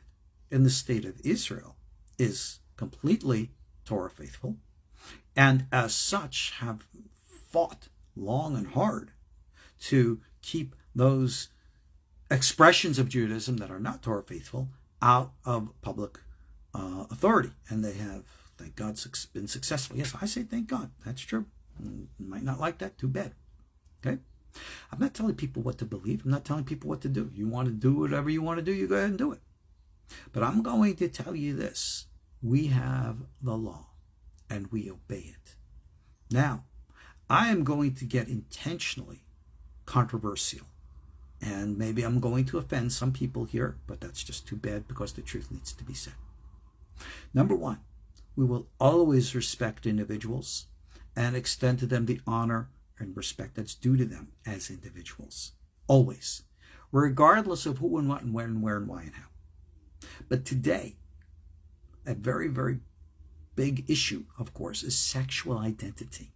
in the state of Israel is completely Torah faithful, and as such have fought long and hard to keep those expressions of Judaism that are not Torah faithful out of public authority. And they have, thank God, been successful. Yes, I say thank God. That's true. You might not like that. Too bad. Okay? I'm not telling people what to believe. I'm not telling people what to do. You want to do whatever you want to do, you go ahead and do it. But I'm going to tell you this. We have the law, and we obey it. Now, I am going to get intentionally controversial, and maybe I'm going to offend some people here, but that's just too bad, because the truth needs to be said. Number one, we will always respect individuals and extend to them the honor and respect that's due to them as individuals. Always. regardless of who and what and when and where and why and how. But today, a very, very big issue, of course, is sexual identity.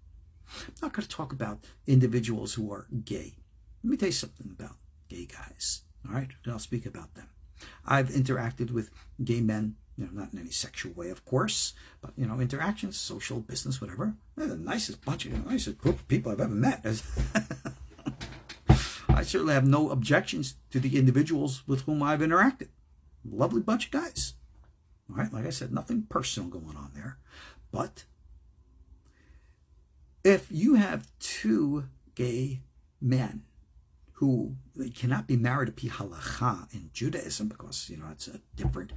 I'm not going to talk about individuals who are gay. Let me tell you something about gay guys, all right? And I'll speak about them. I've interacted with gay men, not in any sexual way, of course, but, interactions, social, business, whatever. They're the nicest bunch, nicest group of people I've ever met. I certainly have no objections to the individuals with whom I've interacted. Lovely bunch of guys. All right, like I said, nothing personal going on there. But if you have two gay men who they cannot be married to halakha in Judaism because, it's a different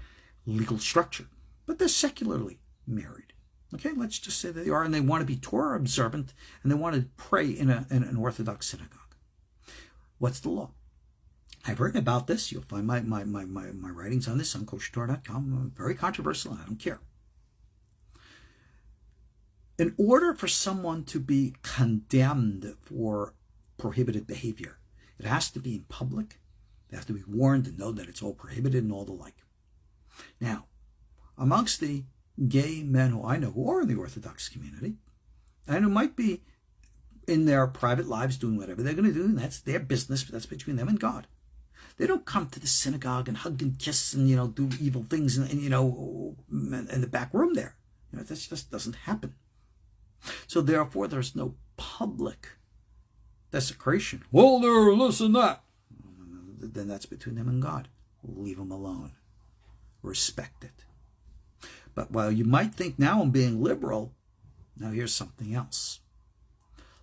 legal structure, but they're secularly married. Okay, let's just say they are, and they want to be Torah observant, and they want to pray in an orthodox synagogue. What's the law? I've written about this. You'll find my writings on this on KosherTorah.com. Very controversial. I don't care. In order for someone to be condemned for prohibited behavior, it has to be in public. They have to be warned and know that it's all prohibited and all the like. Now, amongst the gay men who I know who are in the Orthodox community, and who might be in their private lives doing whatever they're going to do, and that's their business, but that's between them and God. They don't come to the synagogue and hug and kiss and, do evil things in the back room there. That just doesn't happen. So therefore, there's no public desecration. Well, there, listen that. Then that's between them and God. Leave them alone. Respect it. But while you might think now I'm being liberal, now here's something else.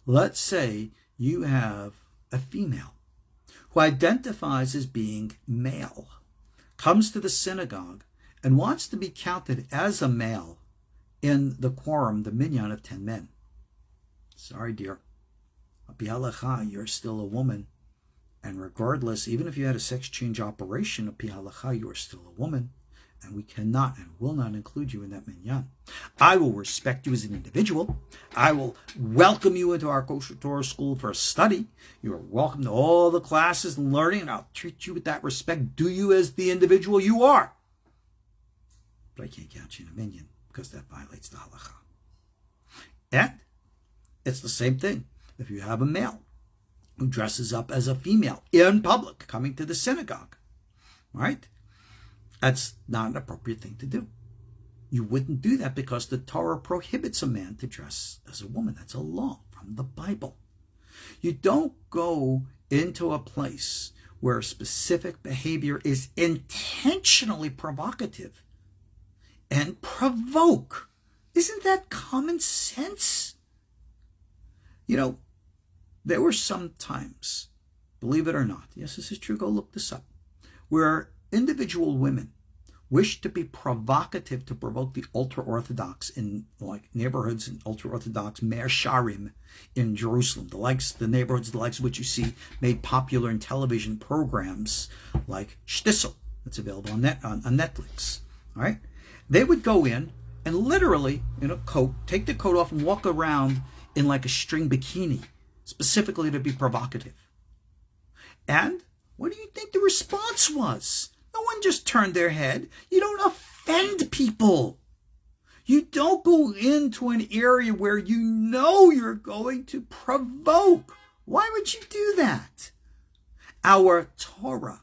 Let's say you have a female who identifies as being male, comes to the synagogue, and wants to be counted as a male in the quorum, the minyan of 10 men. Sorry, dear. Halakha, you're still a woman. And regardless, even if you had a sex change operation, Halakha, you are still a woman. And we cannot and will not include you in that minyan. I will respect you as an individual. I will welcome you into our KosherTorah School for a study. You are welcome to all the classes and learning, and I'll treat you with that respect. Do you as the individual you are. But I can't count you in a minyan because that violates the halakha. And it's the same thing. If you have a male who dresses up as a female in public, coming to the synagogue, right? That's not an appropriate thing to do. You wouldn't do that because the Torah prohibits a man to dress as a woman. That's a law from the Bible. You don't go into a place where specific behavior is intentionally provocative and provoke. Isn't that common sense? There were some times, believe it or not, yes, this is true, go look this up, where individual women wish to be provocative to provoke the ultra-Orthodox in neighborhoods and ultra-Orthodox Meir Sharim in Jerusalem, the neighborhoods the likes of which you see made popular in television programs like Shtisel, that's available on Netflix. All right, they would go in and literally in a coat, take the coat off and walk around in like a string bikini, specifically to be provocative. And what do you think the response was? No one just turned their head. You don't offend people. You don't go into an area where you know you're going to provoke. Why would you do that? Our Torah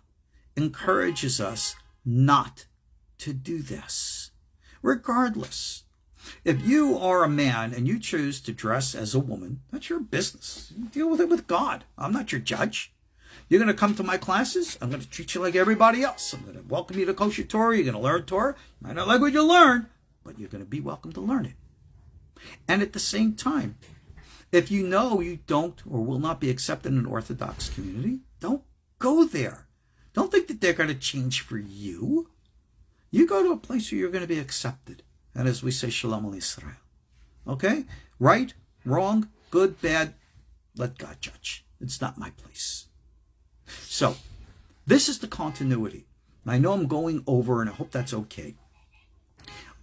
encourages us not to do this. Regardless, if you are a man and you choose to dress as a woman, that's your business. You deal with it with God. I'm not your judge. You're going to come to my classes. I'm going to treat you like everybody else. I'm going to welcome you to Kosher Torah. You're going to learn Torah. You might not like what you learn, but you're going to be welcome to learn it. And at the same time, if you know you don't or will not be accepted in an Orthodox community, don't go there. Don't think that they're going to change for you. You go to a place where you're going to be accepted. And as we say, Shalom al Yisrael. Okay? Right, wrong, good, bad, let God judge. It's not my place. So, this is the continuity. I know I'm going over, and I hope that's okay.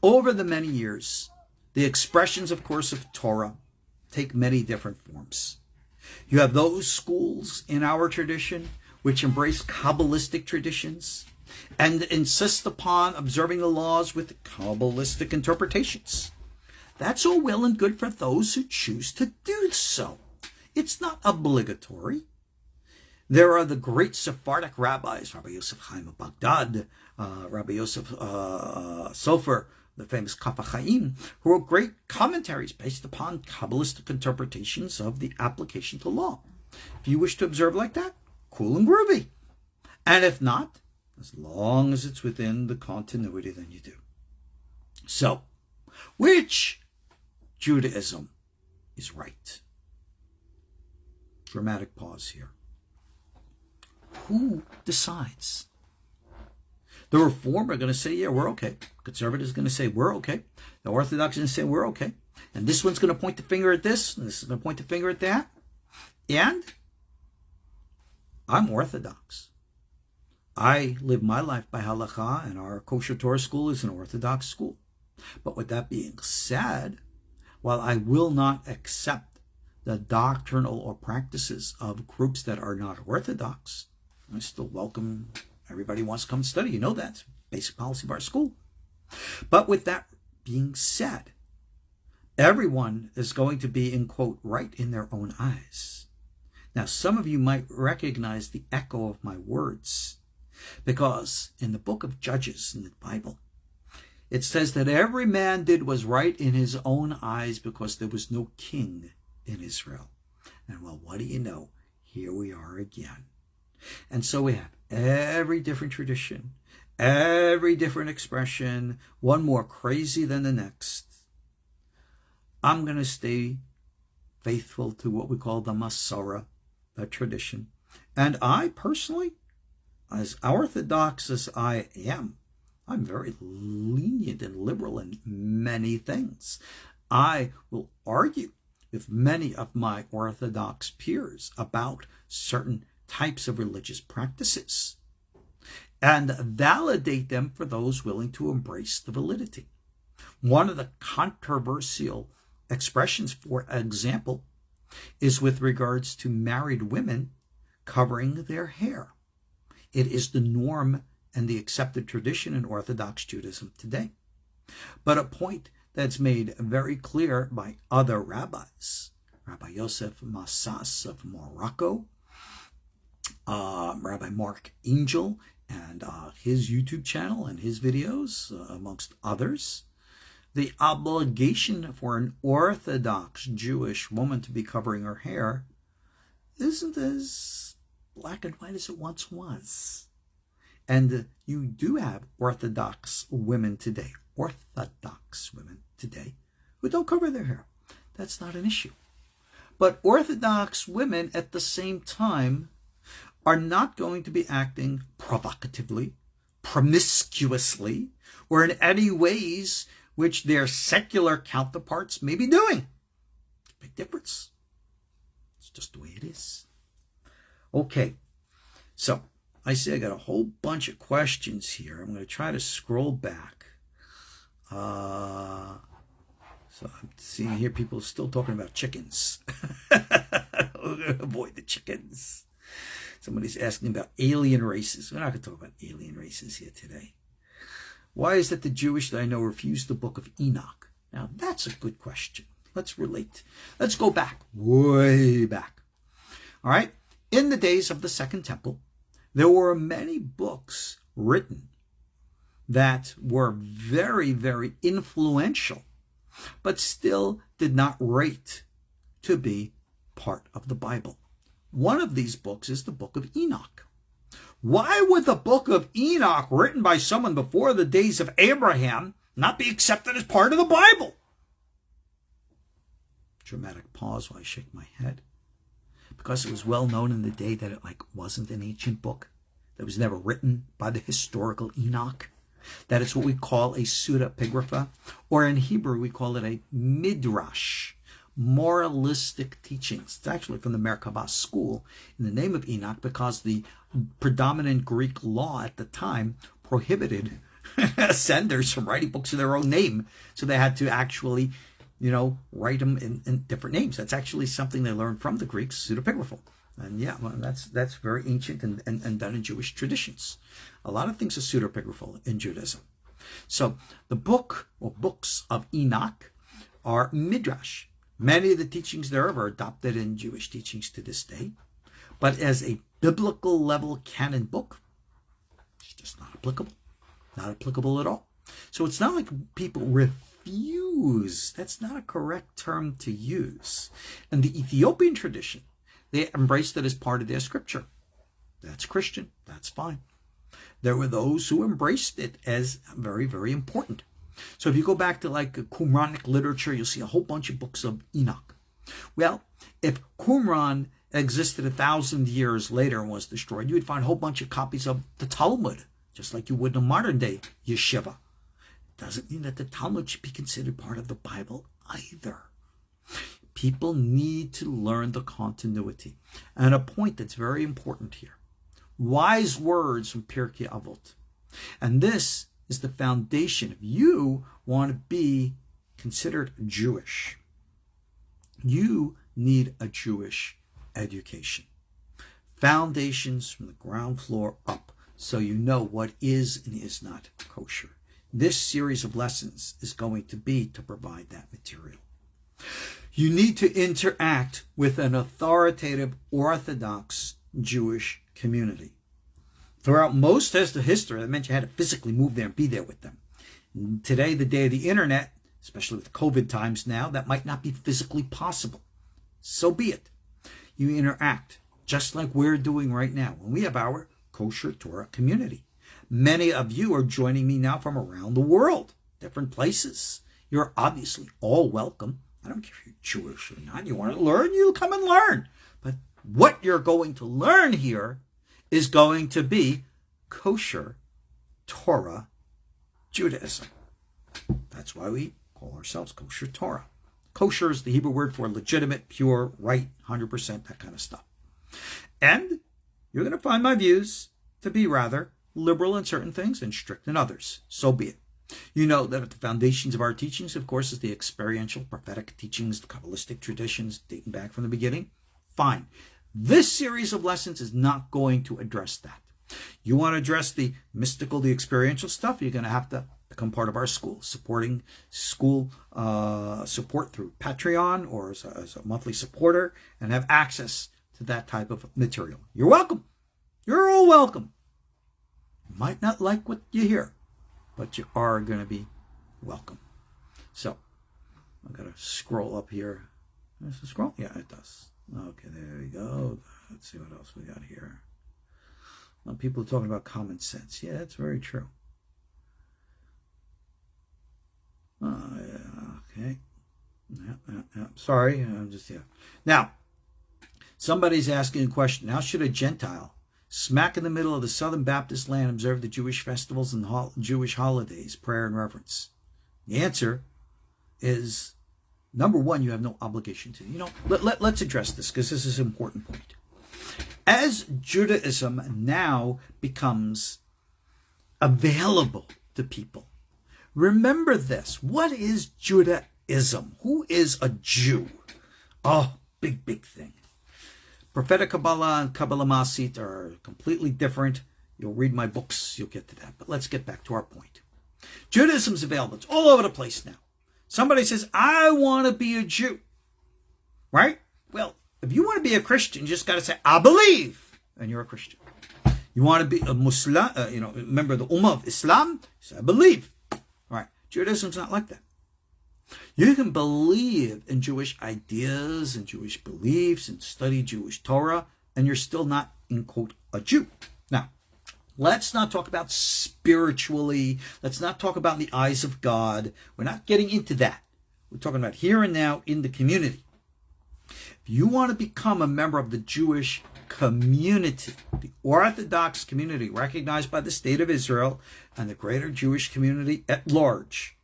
Over the many years, the expressions, of course, of Torah take many different forms. You have those schools in our tradition which embrace Kabbalistic traditions and insist upon observing the laws with Kabbalistic interpretations. That's all well and good for those who choose to do so. It's not obligatory. There are the great Sephardic rabbis, Rabbi Yosef Chaim of Baghdad, Rabbi Yosef Sofer, the famous Kaf HaChaim, who wrote great commentaries based upon Kabbalistic interpretations of the application to law. If you wish to observe like that, cool and groovy. And if not, as long as it's within the continuity, then you do. So, which Judaism is right? Dramatic pause here. Who decides? The Reform are going to say, yeah, we're okay. Conservatives are going to say, we're okay. The Orthodox are going to say, we're okay. And this one's going to point the finger at this, and this is going to point the finger at that. And I'm Orthodox. I live my life by Halakha, and our KosherTorah School is an Orthodox school. But with that being said, while I will not accept the doctrinal or practices of groups that are not Orthodox, I still welcome everybody who wants to come study. You know that's basic policy of our school. But with that being said, everyone is going to be, in quote, right in their own eyes. Now, some of you might recognize the echo of my words, because in the book of Judges in the Bible, it says that every man did was right in his own eyes because there was no king in Israel. And well, what do you know? Here we are again. And so we have every different tradition, every different expression, one more crazy than the next. I'm going to stay faithful to what we call the Masorah, the tradition. And I personally, as orthodox as I am, I'm very lenient and liberal in many things. I will argue with many of my Orthodox peers about certain types of religious practices and validate them for those willing to embrace the validity. One of the controversial expressions, for example, is with regards to married women covering their hair. It is the norm and the accepted tradition in Orthodox Judaism today. But a point that's made very clear by other rabbis, Rabbi Yosef Massas of Morocco, Rabbi Mark Angel, and his YouTube channel and his videos, amongst others, the obligation for an Orthodox Jewish woman to be covering her hair isn't as black and white as it once was. And you do have Orthodox women today, who don't cover their hair. That's not an issue. But Orthodox women at the same time are not going to be acting provocatively, promiscuously, or in any ways which their secular counterparts may be doing. Big difference. It's just the way it is. Okay, so I see I got a whole bunch of questions here. I'm going to try to scroll back. So I'm seeing here people still talking about chickens. We're going to avoid the chickens. Somebody's asking about alien races. We're not going to talk about alien races here today. Why is it the Jewish that I know refuse the book of Enoch? Now, that's a good question. Let's relate. Let's go back, way back. All right. In the days of the Second Temple, there were many books written that were very, very influential, but still did not rate to be part of the Bible. One of these books is the book of Enoch. Why would the book of Enoch, written by someone before the days of Abraham, not be accepted as part of the Bible? Dramatic pause while I shake my head. Because it was well known in the day that it wasn't an ancient book, that was never written by the historical Enoch, that it's what we call a pseudepigrapha, or in Hebrew we call it a midrash, moralistic teachings. It's actually from the Merkabah school in the name of Enoch, because the predominant Greek law at the time prohibited senders from writing books in their own name, so they had to actually write them in different names. That's actually something they learned from the Greeks, pseudepigraphal. And yeah, well, that's very ancient and done in Jewish traditions. A lot of things are pseudepigraphal in Judaism. So the book or books of Enoch are midrash. Many of the teachings thereof are adopted in Jewish teachings to this day. But as a biblical level canon book, it's just not applicable. Not applicable at all. So it's not like people refuse. That's not a correct term to use. In the Ethiopian tradition, they embraced it as part of their scripture. That's Christian. That's fine. There were those who embraced it as very, very important. So if you go back to like Qumranic literature, you'll see a whole bunch of books of Enoch. Well, if Qumran existed 1,000 years later and was destroyed, you would find a whole bunch of copies of the Talmud, just like you would in a modern day yeshiva. It doesn't mean that the Talmud should be considered part of the Bible either. People need to learn the continuity. And a point that's very important here. Wise words from Pirkei Avot. And this is the foundation if you want to be considered Jewish. You need a Jewish education. Foundations from the ground floor up, so you know what is and is not kosher. This series of lessons is going to be to provide that material. You need to interact with an authoritative Orthodox Jewish community. Throughout most of the history, that meant you had to physically move there and be there with them. Today, the day of the internet, especially with COVID times now, that might not be physically possible. So be it. You interact just like we're doing right now when we have our Kosher Torah community. Many of you are joining me now from around the world, different places. You're obviously all welcome. I don't care if you're Jewish or not. You want to learn, you come and learn. But what you're going to learn here is going to be Kosher Torah Judaism. That's why we call ourselves Kosher Torah. Kosher is the Hebrew word for legitimate, pure, right, 100%, that kind of stuff. And you're going to find my views to be rather liberal in certain things and strict in others. So be it. You know that at the foundations of our teachings, of course, is the experiential, prophetic teachings, the Kabbalistic traditions dating back from the beginning. Fine. This series of lessons is not going to address that. You want to address the mystical, the experiential stuff, you're going to have to become part of our school, supporting school support through Patreon or as a monthly supporter and have access to that type of material. You're welcome. You're all welcome. You might not like what you hear, but you are going to be welcome. So, I'm going to scroll up here. Does it scroll? Yeah, it does. Okay, there we go. Let's see what else we got here. Well, people are talking about common sense. Yeah, that's very true. Yeah, okay. Yeah. Sorry, I'm just here. Now, somebody's asking a question. How should a Gentile, smack in the middle of the Southern Baptist land, observe the Jewish festivals and Jewish holidays, prayer and reverence? The answer is, number one, you have no obligation to. Let's address this because this is an important point. As Judaism now becomes available to people, remember this. What is Judaism? Who is a Jew? Oh, big thing. Prophetic Kabbalah and Kabbalah Masit are completely different. You'll read my books, you'll get to that. But let's get back to our point. Judaism's available. It's all over the place now. Somebody says, I want to be a Jew. Right? Well, if you want to be a Christian, you just got to say, I believe. And you're a Christian. You want to be a Muslim, member of the Ummah of Islam? Say, I believe. All right. Judaism's not like that. You can believe in Jewish ideas and Jewish beliefs and study Jewish Torah, and you're still not, in quote, a Jew. Now, let's not talk about spiritually. Let's not talk about in the eyes of God. We're not getting into that. We're talking about here and now in the community. If you want to become a member of the Jewish community, the Orthodox community recognized by the State of Israel and the greater Jewish community at large,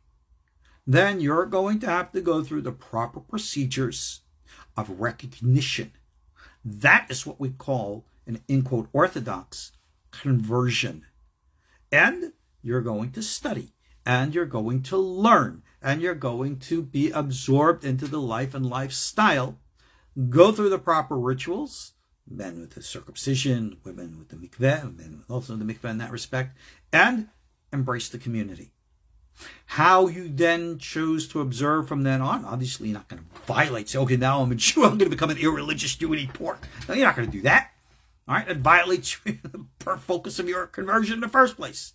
then you're going to have to go through the proper procedures of recognition. That is what we call an, in quote, Orthodox conversion. And you're going to study, and you're going to learn, and you're going to be absorbed into the life and lifestyle, go through the proper rituals, men with the circumcision, women with the mikveh, men with also the mikveh in that respect, and embrace the community. How you then choose to observe from then on, obviously you're not going to violate, say, okay, now I'm a Jew, I'm going to become an irreligious Jew and eat pork. No, you're not going to do that. All right, that violates the focus of your conversion in the first place.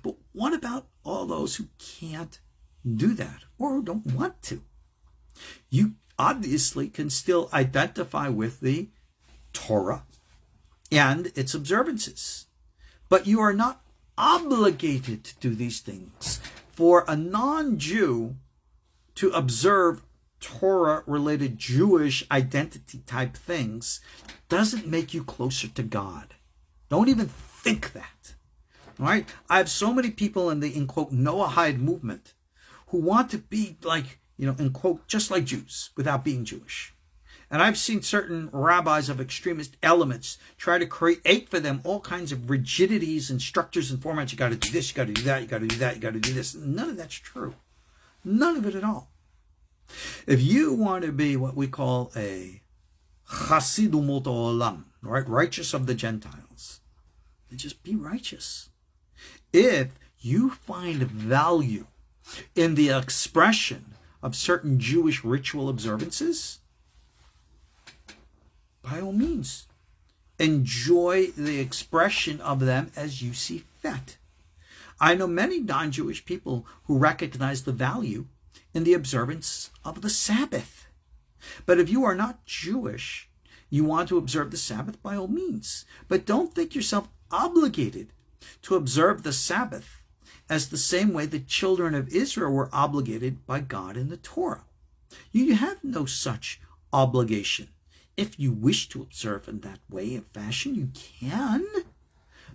But what about all those who can't do that or who don't want to? You obviously can still identify with the Torah and its observances, but you are not obligated to do these things. For a non-Jew to observe Torah-related Jewish identity type things doesn't make you closer to God. Don't even think that. All right? I have so many people in the, in quote, Noahide movement who want to be like, in quote, just like Jews without being Jewish. And I've seen certain rabbis of extremist elements try to create for them all kinds of rigidities and structures and formats. You got to do this, you got to do that, you got to do that, you got to do this. None of that's true. None of it at all. If you want to be what we call a Chassid Umot Olam, right, righteous of the Gentiles, then just be righteous. If you find value in the expression of certain Jewish ritual observances, by all means, enjoy the expression of them as you see fit. I know many non-Jewish people who recognize the value in the observance of the Sabbath. But if you are not Jewish, you want to observe the Sabbath, by all means. But don't think yourself obligated to observe the Sabbath as the same way the children of Israel were obligated by God in the Torah. You have no such obligation. If you wish to observe in that way and fashion, you can,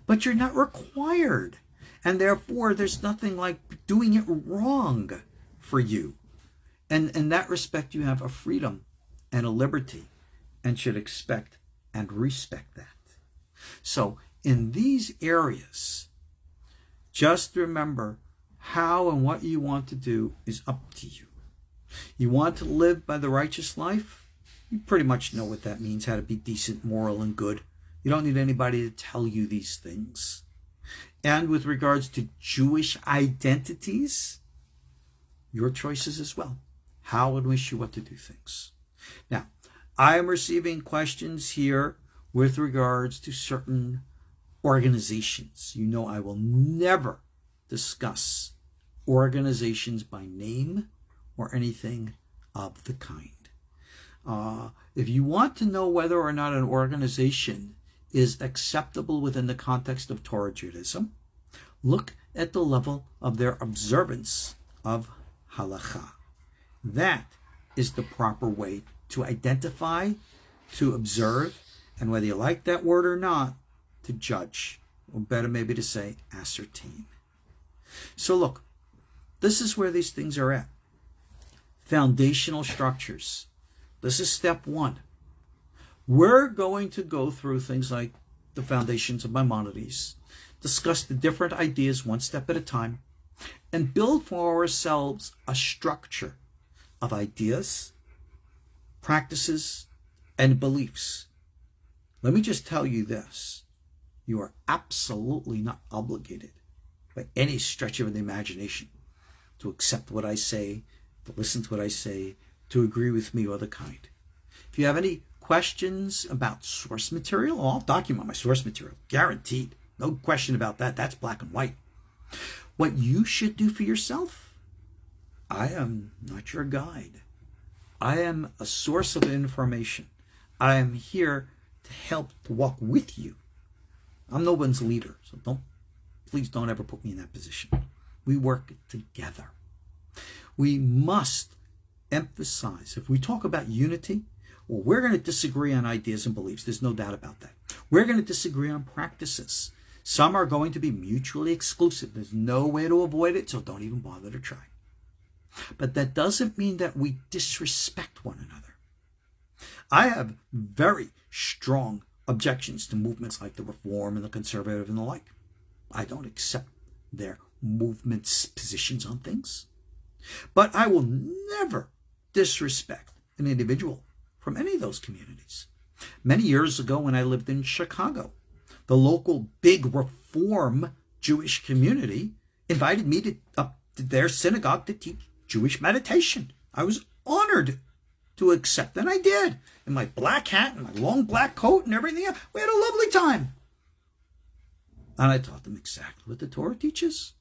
but you're not required. And therefore, there's nothing like doing it wrong for you. And in that respect, you have a freedom and a liberty and should expect and respect that. So in these areas, just remember how and what you want to do is up to you. You want to live by the righteous life? You pretty much know what that means, how to be decent, moral, and good. You don't need anybody to tell you these things. And with regards to Jewish identities, your choices as well. How and wish you what to do things. Now, I am receiving questions here with regards to certain organizations. You know I will never discuss organizations by name or anything of the kind. If you want to know whether or not an organization is acceptable within the context of Torah Judaism, look at the level of their observance of Halakha. That is the proper way to identify, to observe, and whether you like that word or not, to judge, or better maybe to say ascertain. So look, this is where these things are at. Foundational structures. This is step one. We're going to go through things like the foundations of Maimonides, discuss the different ideas one step at a time, and build for ourselves a structure of ideas, practices, and beliefs. Let me just tell you this. You are absolutely not obligated by any stretch of the imagination to accept what I say, to listen to what I say, to agree with me or the kind. If you have any questions about source material, I'll document my source material, guaranteed. No question about that. That's black and white. What you should do for yourself, I am not your guide. I am a source of information. I am here to help to walk with you. I'm no one's leader, so please don't ever put me in that position. We work together. We must emphasize, if we talk about unity, well, we're going to disagree on ideas and beliefs. There's no doubt about that. We're going to disagree on practices. Some are going to be mutually exclusive. There's no way to avoid it, so don't even bother to try. But that doesn't mean that we disrespect one another. I have very strong objections to movements like the Reform and the Conservative and the like. I don't accept their movement's positions on things. But I will never disrespect an individual from any of those communities. Many years ago when I lived in Chicago, the local big Reform Jewish community invited me up to their synagogue to teach Jewish meditation. I was honored to accept, and I did. In my black hat and my long black coat and everything else. We had a lovely time. And I taught them exactly what the Torah teaches.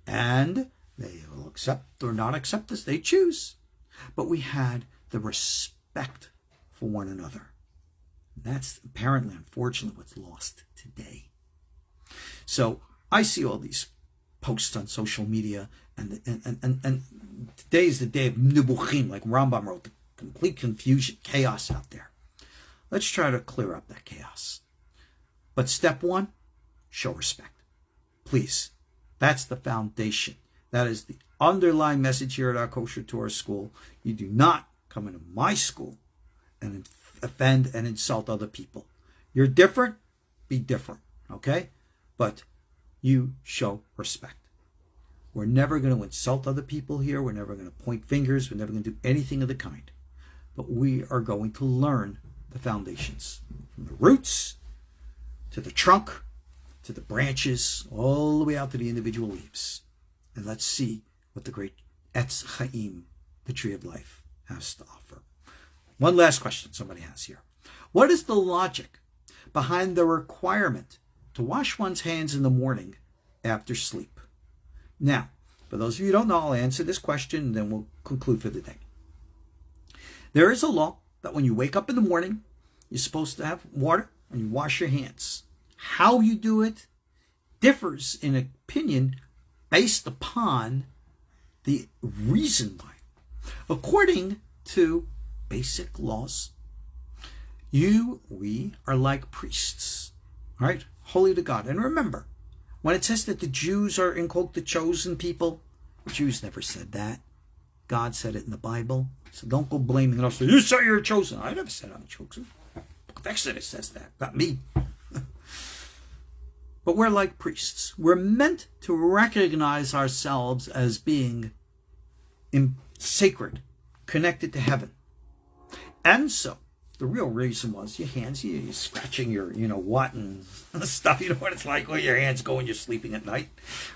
And they will accept or not accept as they choose. But we had the respect for one another. And that's apparently, unfortunately, what's lost today. So I see all these posts on social media, and today is the day of Nibuchim, like Rambam wrote, the complete confusion, chaos out there. Let's try to clear up that chaos. But step one, show respect. Please. That's the foundation. That is the underlying message here at our KosherTorah School. You do not come into my school and offend and insult other people. You're different, be different, okay? But you show respect. We're never going to insult other people here. We're never going to point fingers. We're never going to do anything of the kind. But we are going to learn the foundations, from the roots to the trunk to the branches, all the way out to the individual leaves. And let's see what the great Etz Chaim, the tree of life, has to offer. One last question somebody has here. What is the logic behind the requirement to wash one's hands in the morning after sleep? Now, for those of you who don't know, I'll answer this question and then we'll conclude for the day. There is a law that when you wake up in the morning, you're supposed to have water and you wash your hands. How you do it differs in opinion based upon the reason why. According to basic laws, we are like priests, all right? Holy to God. And remember, when it says that the Jews are, in quote, the chosen people, the Jews never said that. God said it in the Bible. So don't go blaming us. You say you're chosen. I never said I'm chosen. Book of Exodus says that, not me. But we're like priests. We're meant to recognize ourselves as being sacred, connected to heaven. And so, the real reason was your hands, you're scratching your, what and stuff. You know what it's like when your hands go when you're sleeping at night,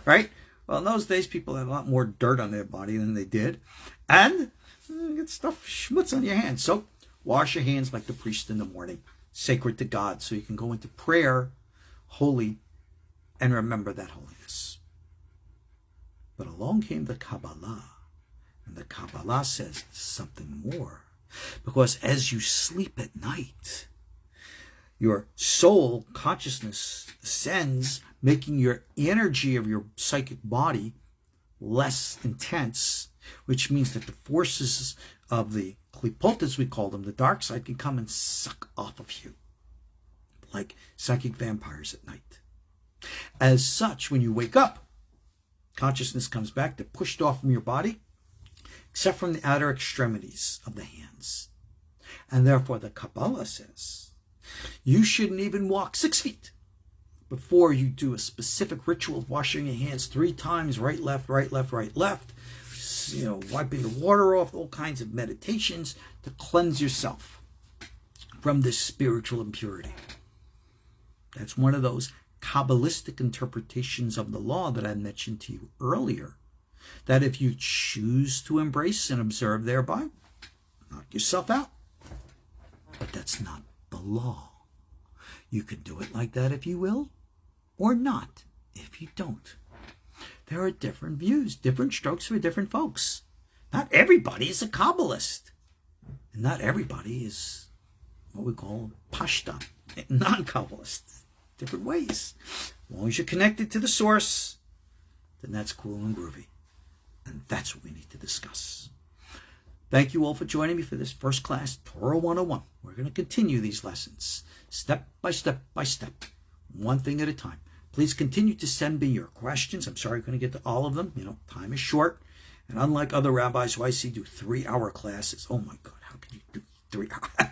right? Well, in those days, people had a lot more dirt on their body than they did. And you get stuff, schmutz on your hands. So, wash your hands like the priest in the morning, sacred to God, so you can go into prayer, holy, and remember that holiness. But along came the Kabbalah. And the Kabbalah says something more. Because as you sleep at night, your soul consciousness ascends, making your energy of your psychic body less intense, which means that the forces of the klipot, as we call them, the dark side, can come and suck off of you, like psychic vampires at night. As such, when you wake up, consciousness comes back, they're pushed off from your body, except from the outer extremities of the hands. And therefore, the Kabbalah says, you shouldn't even walk 6 feet before you do a specific ritual of washing your hands 3 times, right, left, right, left, right, left, wiping the water off, all kinds of meditations to cleanse yourself from this spiritual impurity. That's one of those Kabbalistic interpretations of the law that I mentioned to you earlier, that if you choose to embrace and observe thereby, knock yourself out. But that's not the law. You can do it like that if you will, or not if you don't. There are different views, different strokes for different folks. Not everybody is a Kabbalist. And not everybody is what we call Pashta, non-Kabbalist. Different ways. As long as you're connected to the source, then that's cool and groovy. And that's what we need to discuss. Thank you all for joining me for this first class Torah 101. We're going to continue these lessons step by step by step, one thing at a time. Please continue to send me your questions. I'm sorry I couldn't get to all of them. Time is short. And unlike other rabbis who I see do 3-hour classes, oh my God, how can you do 3 hours?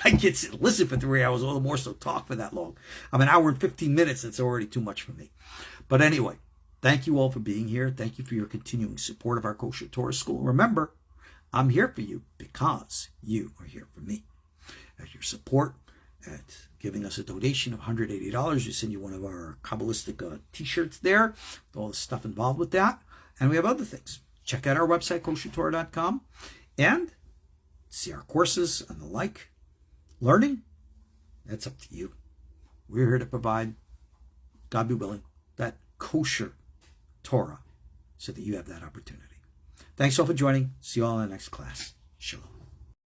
I can't sit and listen for 3 hours, all the more so talk for that long. I'm an hour and 15 minutes. That's already too much for me. But anyway, thank you all for being here. Thank you for your continuing support of our KosherTorah School. Remember, I'm here for you because you are here for me. At your support, at giving us a donation of $180, we send you one of our Kabbalistic t-shirts there, with all the stuff involved with that. And we have other things. Check out our website, KosherTorah.com, and see our courses and the like. Learning, that's up to you. We're here to provide, God be willing, that kosher Torah so that you have that opportunity. Thanks all for joining. See you all in the next class. Shalom.